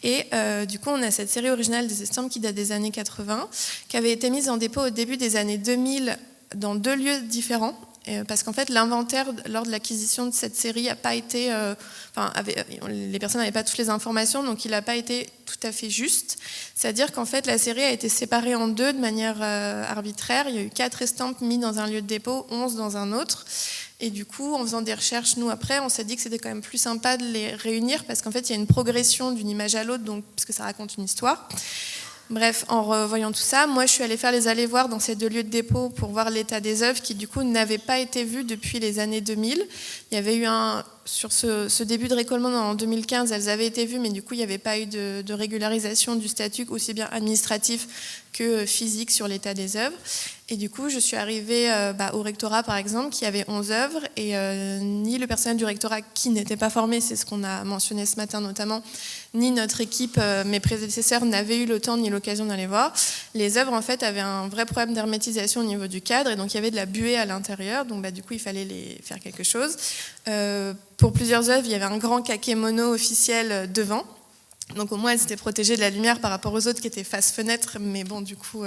Et du coup, on a cette série originale des estampes qui date des années 80, qui avait été mise en dépôt au début des années 2000 dans 2 lieux différents. Parce qu'en fait, l'inventaire lors de l'acquisition de cette série n'a pas été... les personnes n'avaient pas toutes les informations, donc il n'a pas été tout à fait juste. C'est-à-dire qu'en fait, la série a été séparée en 2 de manière arbitraire. Il y a eu 4 estampes mises dans un lieu de dépôt, 11 dans un autre. Et du coup, en faisant des recherches, nous, après, on s'est dit que c'était quand même plus sympa de les réunir parce qu'en fait, il y a une progression d'une image à l'autre, donc, parce que ça raconte une histoire. Bref, en revoyant tout ça, moi je suis allée faire les allers-voir dans ces 2 lieux de dépôt pour voir l'état des œuvres qui du coup n'avaient pas été vues depuis les années 2000. Il y avait eu sur ce début de récollement en 2015, elles avaient été vues, mais du coup il n'y avait pas eu de régularisation du statut, aussi bien administratif que physique sur l'état des œuvres. Et du coup, je suis arrivée au rectorat, par exemple, qui avait 11 œuvres, et ni le personnel du rectorat qui n'était pas formé, c'est ce qu'on a mentionné ce matin notamment, ni notre équipe, mes prédécesseurs, n'avaient eu le temps ni l'occasion d'aller voir. Les œuvres, en fait, avaient un vrai problème d'hermétisation au niveau du cadre, et donc il y avait de la buée à l'intérieur, donc du coup, il fallait les faire quelque chose. Pour plusieurs œuvres, il y avait un grand kakémono officiel devant, donc au moins elles étaient protégées de la lumière par rapport aux autres qui étaient face fenêtre, mais bon, du coup...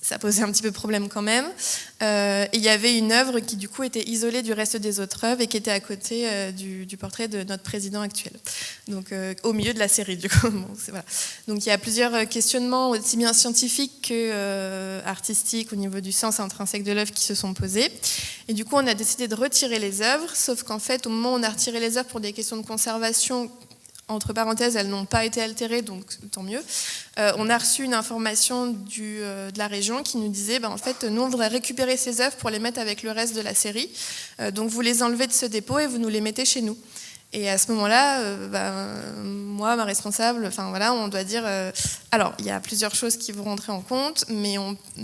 ça posait un petit peu problème quand même. Et il y avait une œuvre qui du coup était isolée du reste des autres œuvres et qui était à côté du portrait de notre président actuel. Donc au milieu de la série du coup. Bon, voilà. Donc il y a plusieurs questionnements aussi bien scientifiques que artistiques au niveau du sens intrinsèque de l'œuvre qui se sont posés. Et du coup on a décidé de retirer les œuvres, sauf qu'en fait au moment où on a retiré les œuvres pour des questions de conservation, entre parenthèses, elles n'ont pas été altérées, donc tant mieux. On a reçu une information de la région qui nous disait, en fait, nous, on voudrait récupérer ces œuvres pour les mettre avec le reste de la série. Donc, vous les enlevez de ce dépôt et vous nous les mettez chez nous. Et à ce moment-là, moi, ma responsable, on doit dire... alors, il y a plusieurs choses qui vont rentrer en compte, mais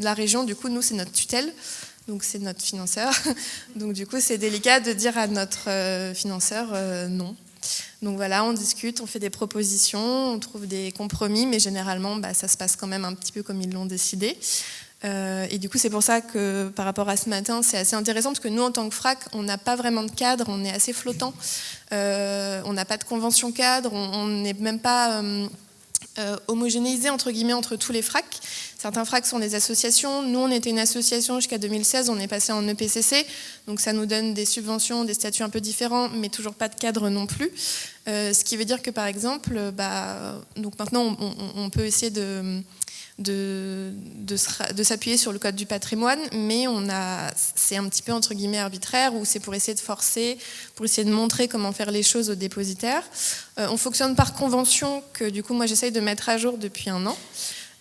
la région, du coup, nous, c'est notre tutelle. Donc, c'est notre financeur. Donc, du coup, c'est délicat de dire à notre financeur non. Donc voilà, on discute, on fait des propositions, on trouve des compromis, mais généralement, ça se passe quand même un petit peu comme ils l'ont décidé. Et du coup, c'est pour ça que par rapport à ce matin, c'est assez intéressant, parce que nous, en tant que FRAC, on n'a pas vraiment de cadre, on est assez flottant. On n'a pas de convention cadre, on n'est même pas... homogénéisé entre guillemets entre tous les FRAC. Certains FRAC sont des associations. Nous, on était une association jusqu'à 2016, on est passé en EPCC, donc ça nous donne des subventions, des statuts un peu différents, mais toujours pas de cadre non plus. Ce qui veut dire que par exemple, donc maintenant on peut essayer de s'appuyer sur le code du patrimoine, mais c'est un petit peu entre guillemets arbitraire, où c'est pour essayer de forcer, pour essayer de montrer comment faire les choses aux dépositaires. On fonctionne par convention que du coup moi j'essaye de mettre à jour depuis 1 an.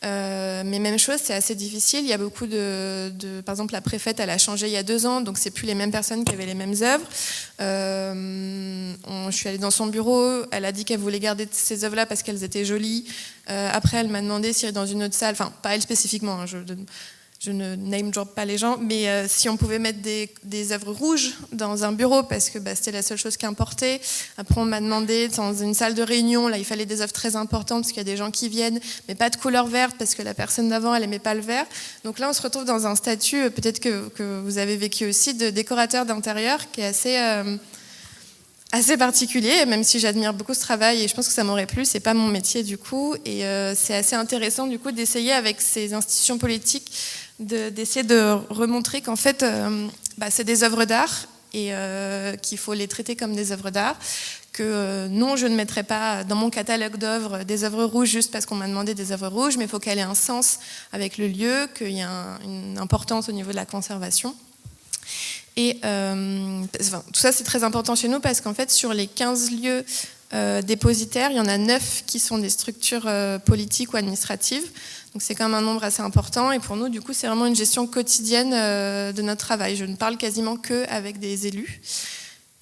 Mais même chose, c'est assez difficile. Il y a beaucoup par exemple, la préfète, elle a changé il y a 2 ans, donc c'est plus les mêmes personnes qui avaient les mêmes œuvres. Je suis allée dans son bureau, elle a dit qu'elle voulait garder ces œuvres-là parce qu'elles étaient jolies. Après, elle m'a demandé si dans une autre salle, enfin pas elle spécifiquement, je ne name drop pas les gens, mais si on pouvait mettre des œuvres rouges dans un bureau, parce que c'était la seule chose qui importait. Après, on m'a demandé, dans une salle de réunion, là, il fallait des œuvres très importantes, parce qu'il y a des gens qui viennent, mais pas de couleur verte, parce que la personne d'avant, elle n'aimait pas le vert. Donc là, on se retrouve dans un statut, peut-être que vous avez vécu aussi, de décorateur d'intérieur, qui est assez particulier, même si j'admire beaucoup ce travail, et je pense que ça m'aurait plu, c'est pas mon métier du coup, et c'est assez intéressant du coup d'essayer avec ces institutions politiques d'essayer de remontrer qu'en fait, c'est des œuvres d'art et qu'il faut les traiter comme des œuvres d'art. Que non, je ne mettrai pas dans mon catalogue d'œuvres des œuvres rouges juste parce qu'on m'a demandé des œuvres rouges, mais il faut qu'elle ait un sens avec le lieu, qu'il y a une importance au niveau de la conservation. Et tout ça, c'est très important chez nous parce qu'en fait, sur les 15 lieux dépositaires, il y en a 9 qui sont des structures politiques ou administratives. Donc c'est quand même un nombre assez important et pour nous, du coup, c'est vraiment une gestion quotidienne de notre travail. Je ne parle quasiment qu'avec des élus.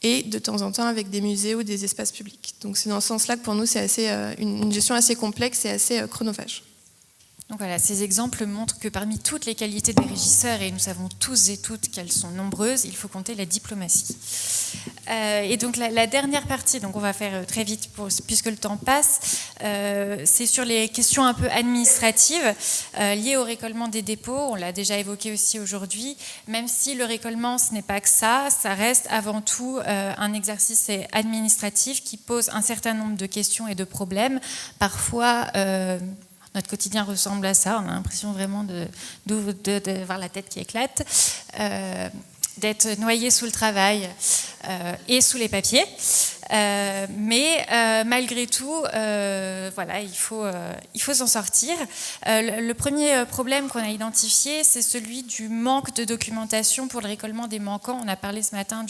et de temps en temps avec des musées ou des espaces publics. Donc c'est dans ce sens-là que pour nous c'est une gestion assez complexe et assez chronophage. Donc voilà, ces exemples montrent que parmi toutes les qualités des régisseurs, et nous savons tous et toutes qu'elles sont nombreuses, il faut compter la diplomatie. Et donc la dernière partie, donc on va faire très vite puisque le temps passe, c'est sur les questions un peu administratives liées au récolement des dépôts. On l'a déjà évoqué aussi aujourd'hui. Même si le récolement, ce n'est pas que ça reste avant tout un exercice administratif qui pose un certain nombre de questions et de problèmes. Parfois, notre quotidien ressemble à ça. On a l'impression vraiment de voir la tête qui éclate, d'être noyé sous le travail et sous les papiers. Mais malgré tout, voilà, il faut s'en sortir. Le premier problème qu'on a identifié, c'est celui du manque de documentation pour le récolement des manquants. On a parlé ce matin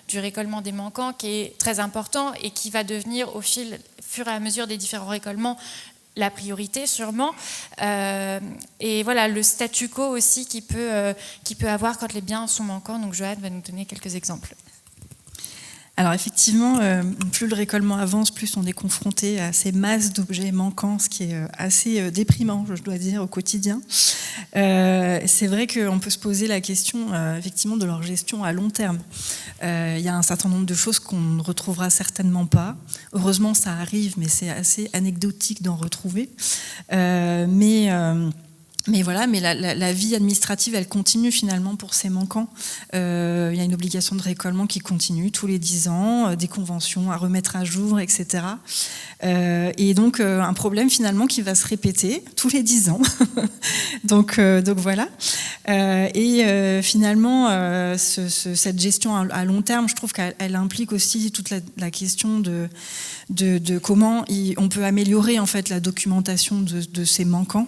du récolement des manquants qui est très important et qui va devenir au fur et à mesure des différents récollements la priorité sûrement, et voilà le statu quo aussi qui peut avoir quand les biens sont manquants. Donc Joanne va nous donner quelques exemples. Alors effectivement, plus le récolement avance, plus on est confronté à ces masses d'objets manquants, ce qui est assez déprimant, je dois dire, au quotidien. C'est vrai qu'on peut se poser la question effectivement de leur gestion à long terme. Il y a un certain nombre de choses qu'on ne retrouvera certainement pas. Heureusement, ça arrive, mais c'est assez anecdotique d'en retrouver. Mais voilà, mais la vie administrative, elle continue finalement pour ces manquants. Il y a une obligation de récolement qui continue tous les 10 ans, des conventions à remettre à jour, etc. Et donc un problème finalement qui va se répéter tous les 10 ans. donc voilà. Finalement, cette gestion à long terme, je trouve qu'elle implique aussi toute la question de comment on peut améliorer en fait la documentation de ces manquants.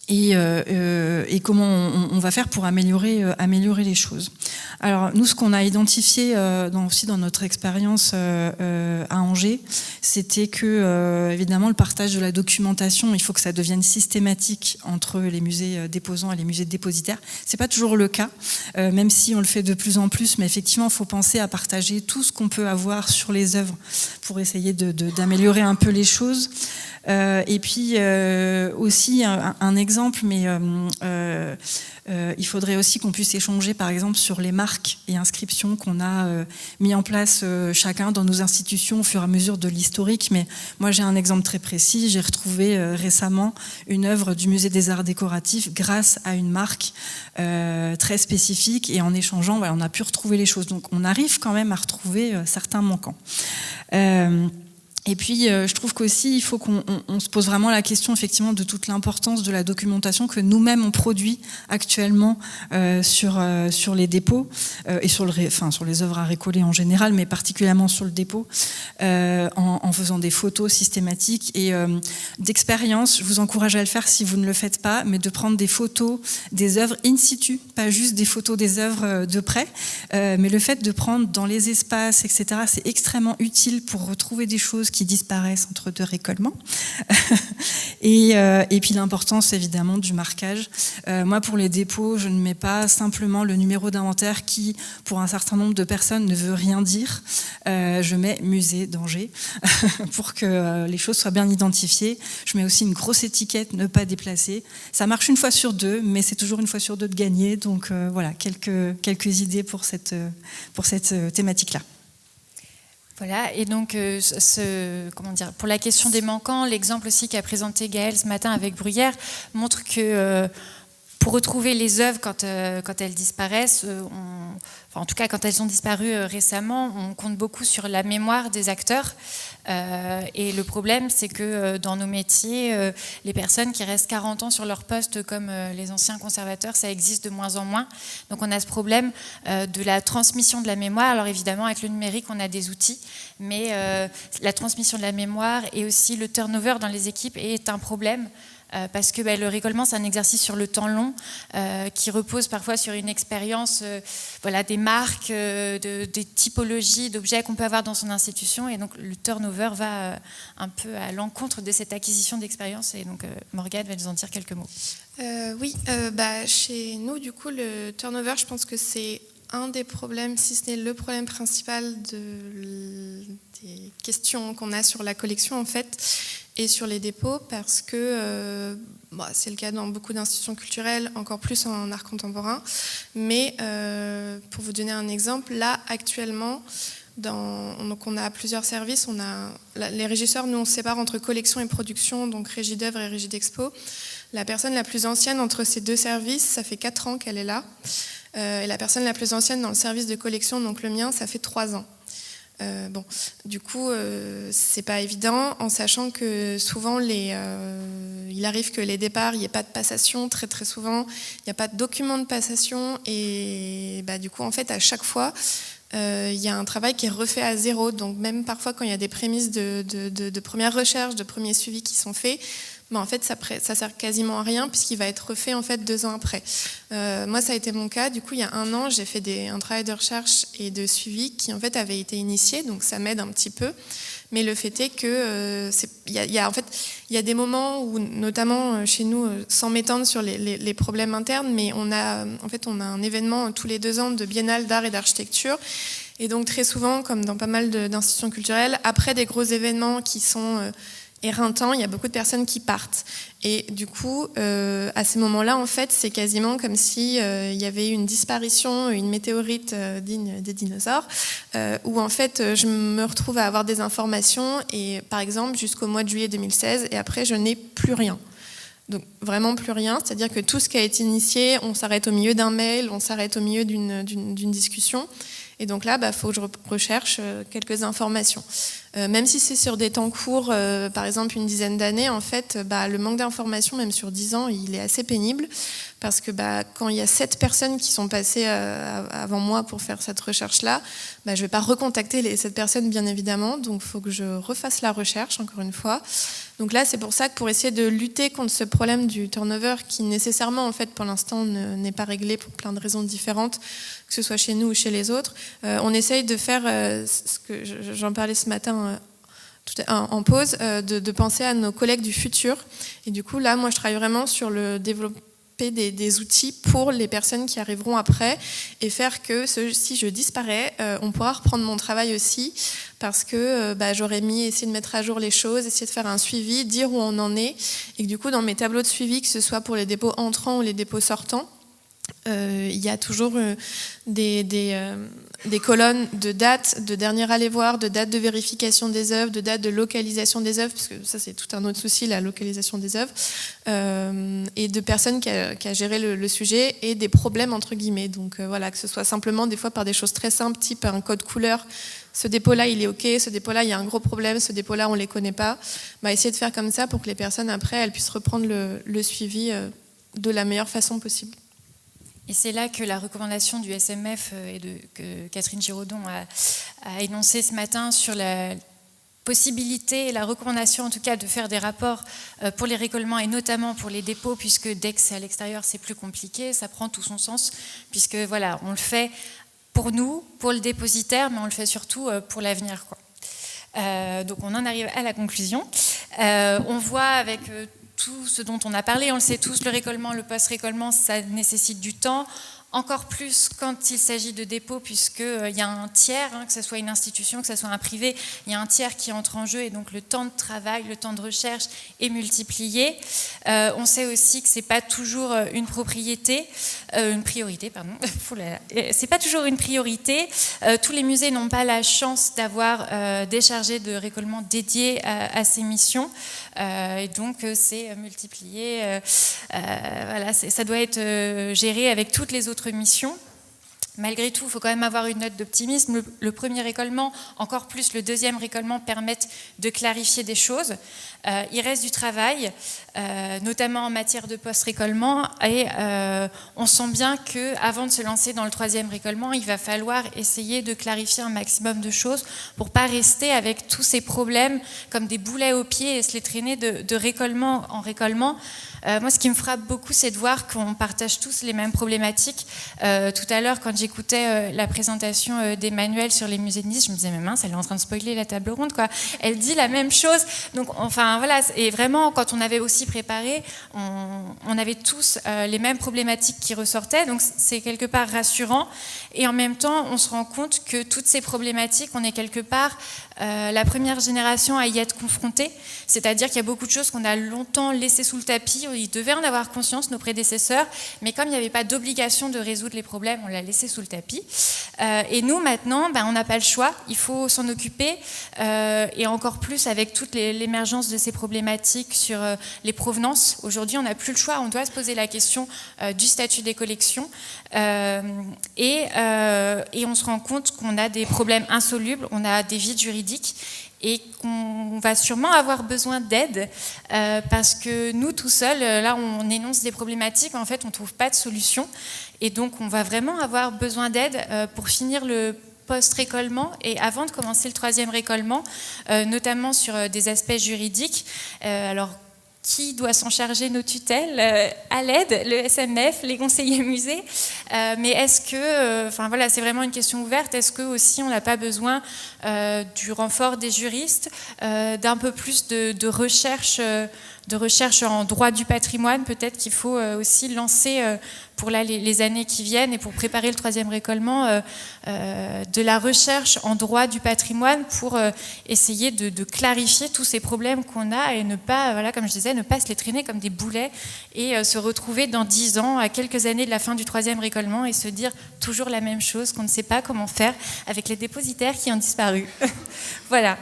Et comment on va faire pour améliorer les choses. Alors nous, ce qu'on a identifié aussi dans notre expérience à Angers, c'était que évidemment le partage de la documentation, il faut que ça devienne systématique entre les musées déposants et les musées dépositaires. C'est pas toujours le cas, même si on le fait de plus en plus, mais effectivement il faut penser à partager tout ce qu'on peut avoir sur les œuvres pour essayer d'améliorer un peu les choses. Et puis aussi un exemple, mais il faudrait aussi qu'on puisse échanger par exemple sur les marques et inscriptions qu'on a mis en place chacun dans nos institutions au fur et à mesure de l'historique. Mais moi j'ai un exemple très précis, j'ai retrouvé récemment une œuvre du musée des arts décoratifs grâce à une marque très spécifique, et en échangeant on a pu retrouver les choses. Donc on arrive quand même à retrouver certains manquants. Et puis, je trouve qu'aussi, il faut qu'on se pose vraiment la question, effectivement, de toute l'importance de la documentation que nous-mêmes on produit actuellement sur les dépôts et sur les œuvres à récoller en général, mais particulièrement sur le dépôt, en faisant des photos systématiques et d'expérience. Je vous encourage à le faire si vous ne le faites pas, mais de prendre des photos des œuvres in situ, pas juste des photos des œuvres de près, mais le fait de prendre dans les espaces, etc., c'est extrêmement utile pour retrouver des choses qui disparaissent entre deux récollements. Et puis l'importance évidemment du marquage. Moi pour les dépôts, je ne mets pas simplement le numéro d'inventaire qui, pour un certain nombre de personnes, ne veut rien dire. Je mets musée d'Angers pour que les choses soient bien identifiées. Je mets aussi une grosse étiquette, ne pas déplacer. Ça marche une fois sur deux, mais c'est toujours une fois sur deux de gagner. Donc voilà, quelques idées pour cette thématique-là. Voilà, et donc pour la question des manquants, l'exemple aussi qu'a présenté Gaëlle ce matin avec Bruyère montre que pour retrouver les œuvres quand elles disparaissent, en tout cas quand elles ont disparu récemment, on compte beaucoup sur la mémoire des acteurs. Et le problème, c'est que dans nos métiers, les personnes qui restent 40 ans sur leur poste, comme les anciens conservateurs, ça existe de moins en moins. Donc on a ce problème de la transmission de la mémoire. Alors évidemment, avec le numérique, on a des outils, mais la transmission de la mémoire et aussi le turnover dans les équipes est un problème. Parce que le récollement, c'est un exercice sur le temps long qui repose parfois sur une expérience des marques, des typologies d'objets qu'on peut avoir dans son institution. Et donc, le turnover va un peu à l'encontre de cette acquisition d'expérience. Et donc, Morgane va nous en dire quelques mots. Oui, chez nous, du coup, le turnover, je pense que c'est un des problèmes, si ce n'est le problème principal des questions qu'on a sur la collection en fait et sur les dépôts, parce que c'est le cas dans beaucoup d'institutions culturelles, encore plus en art contemporain. Mais pour vous donner un exemple, là actuellement, donc on a plusieurs services. Les régisseurs, nous on se sépare entre collection et production, donc régie d'œuvre et régie d'expo. La personne la plus ancienne entre ces deux services, ça fait 4 ans qu'elle est là. Et la personne la plus ancienne dans le service de collection, donc le mien, ça fait 3 ans. Du coup, c'est pas évident, en sachant que souvent, il arrive que les départs, il n'y ait pas de passation, très très souvent, il n'y a pas de document de passation, et du coup, en fait, à chaque fois, il y a un travail qui est refait à zéro. Donc même parfois, quand il y a des prémices de première recherche, de premiers suivis qui sont faits, en fait, ça sert quasiment à rien puisqu'il va être refait en fait 2 ans après. Moi, ça a été mon cas. Du coup, il y a 1 an, j'ai fait un travail de recherche et de suivi qui en fait avait été initié, donc ça m'aide un petit peu. Mais le fait est que il y a des moments où, notamment chez nous, sans m'étendre sur les problèmes internes, mais on a un événement tous les 2 ans de biennale d'art et d'architecture. Et donc très souvent, comme dans pas mal d'institutions culturelles, après des gros événements qui sont éreintant, il y a beaucoup de personnes qui partent. Et du coup, à ces moments-là, en fait, c'est quasiment comme si il y avait une disparition, une météorite digne des dinosaures, où en fait, je me retrouve à avoir des informations, et par exemple, jusqu'au mois de juillet 2016, et après, je n'ai plus rien. Donc vraiment plus rien, c'est-à-dire que tout ce qui a été initié, on s'arrête au milieu d'un mail, on s'arrête au milieu d'une discussion. Et donc là, faut que je recherche quelques informations. Même si c'est sur des temps courts, par exemple une dizaine d'années, en fait, le manque d'informations, même sur 10 ans, il est assez pénible. Parce que quand il y a 7 personnes qui sont passées avant moi pour faire cette recherche-là, je ne vais pas recontacter les 7 personnes, bien évidemment. Donc il faut que je refasse la recherche, encore une fois. Donc là, c'est pour ça que pour essayer de lutter contre ce problème du turnover, qui nécessairement, en fait, pour l'instant, n'est pas réglé pour plein de raisons différentes, que ce soit chez nous ou chez les autres, on essaye de faire ce que j'en parlais ce matin en pause, de penser à nos collègues du futur. Et du coup, là, moi, je travaille vraiment sur le développement des outils pour les personnes qui arriveront après, et faire que si je disparais, on pourra reprendre mon travail aussi, parce que j'aurais essayé de mettre à jour les choses, essayer de faire un suivi, dire où on en est, et que du coup dans mes tableaux de suivi, que ce soit pour les dépôts entrants ou les dépôts sortants, il y a toujours des colonnes de dates, de dernier aller voir, de dates de vérification des œuvres, de dates de localisation des œuvres, parce que ça c'est tout un autre souci, la localisation des œuvres, et de personnes qui a géré le sujet, et des problèmes entre guillemets. Donc voilà, que ce soit simplement des fois par des choses très simples, type un code couleur, ce dépôt-là il est ok, ce dépôt-là il y a un gros problème, ce dépôt-là on ne les connaît pas. Essayer de faire comme ça pour que les personnes après elles puissent reprendre le suivi de la meilleure façon possible. Et c'est là que la recommandation du SMF que Catherine Giraudon a énoncée ce matin sur la possibilité et la recommandation en tout cas de faire des rapports pour les récollements et notamment pour les dépôts, puisque dès que c'est à l'extérieur c'est plus compliqué, ça prend tout son sens, puisque voilà, on le fait pour nous, pour le dépositaire, mais on le fait surtout pour l'avenir, quoi. Donc on en arrive à la conclusion. On voit avec tout ce dont on a parlé, on le sait tous, le récollement, le post-récollement, ça nécessite du temps, encore plus quand il s'agit de dépôts, puisqu'il y a un tiers, que ce soit une institution, que ce soit un privé, il y a un tiers qui entre en jeu, et donc le temps de travail, le temps de recherche est multiplié. On sait aussi que c'est pas toujours une priorité, c'est pas toujours une priorité. Tous les musées n'ont pas la chance d'avoir des chargés de récollement dédiés à ces missions, et donc c'est multiplié. Voilà, ça doit être géré avec toutes les autres missions. Malgré tout, il faut quand même avoir une note d'optimisme. Le premier récollement, encore plus le deuxième récollement, permettent de clarifier des choses. Il reste du travail, notamment en matière de post-récollement, et on sent bien qu'avant de se lancer dans le troisième récollement, il va falloir essayer de clarifier un maximum de choses pour ne pas rester avec tous ces problèmes comme des boulets aux pieds et se les traîner de récollement en récollement. Moi, ce qui me frappe beaucoup, c'est de voir qu'on partage tous les mêmes problématiques. Tout à l'heure, quand j'ai j'écoutais la présentation d'Emmanuel sur les musées de Nice, je me disais, mais mince, elle est en train de spoiler la table ronde, quoi. Elle dit la même chose. Donc, enfin, voilà. Et vraiment, quand on avait aussi préparé, on avait tous les mêmes problématiques qui ressortaient. Donc, c'est quelque part rassurant. Et en même temps, on se rend compte que toutes ces problématiques, on est quelque part la première génération à y être confrontée. C'est-à-dire qu'il y a beaucoup de choses qu'on a longtemps laissées sous le tapis. Ils devaient en avoir conscience, nos prédécesseurs. Mais comme il n'y avait pas d'obligation de résoudre les problèmes, on l'a laissé sous le tapis. Et nous, maintenant, on n'a pas le choix. Il faut s'en occuper. Et encore plus avec toute l'émergence de ces problématiques sur les provenances. Aujourd'hui, on n'a plus le choix. On doit se poser la question du statut des collections. Et on se rend compte qu'on a des problèmes insolubles. On a des vides juridiques et qu'on va sûrement avoir besoin d'aide parce que nous, tout seuls, là, on énonce des problématiques. En fait, on ne trouve pas de solution. Et donc, on va vraiment avoir besoin d'aide pour finir le post-récollement et avant de commencer le 3e récollement, notamment sur des aspects juridiques. Alors, qui doit s'en charger? Nos tutelles, à l'aide, le SMF, les conseillers musées. Mais est-ce que, enfin voilà, c'est vraiment une question ouverte. Est-ce que aussi on n'a pas besoin du renfort des juristes, d'un peu plus de recherche en droit du patrimoine? Peut-être qu'il faut aussi lancer pour là, les années qui viennent et pour préparer le 3e récollement de la recherche en droit du patrimoine pour essayer de clarifier tous ces problèmes qu'on a et ne pas, voilà, comme je disais, ne pas se les traîner comme des boulets et se retrouver dans 10 ans, à quelques années de la fin du 3e récollement et se dire toujours la même chose, qu'on ne sait pas comment faire avec les dépositaires qui ont disparu. Voilà.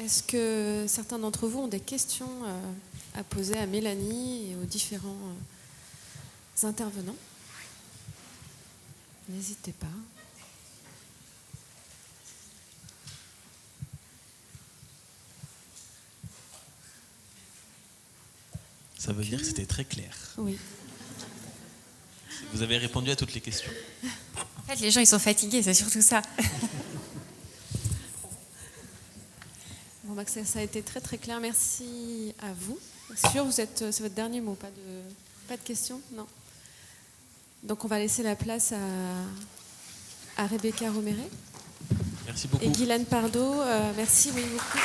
Est-ce que certains d'entre vous ont des questions à poser à Mélanie et aux différents intervenants? N'hésitez pas. Ça veut dire que c'était très clair. Oui. Vous avez répondu à toutes les questions. En fait, les gens, ils sont fatigués, c'est surtout ça. Bon, bah, ça a été très très clair. Merci à vous. Sûr, c'est votre dernier mot, pas de questions? Non. Donc on va laisser la place à Rebecca Roméré. Merci beaucoup. Et Guylaine Pardo. Merci beaucoup.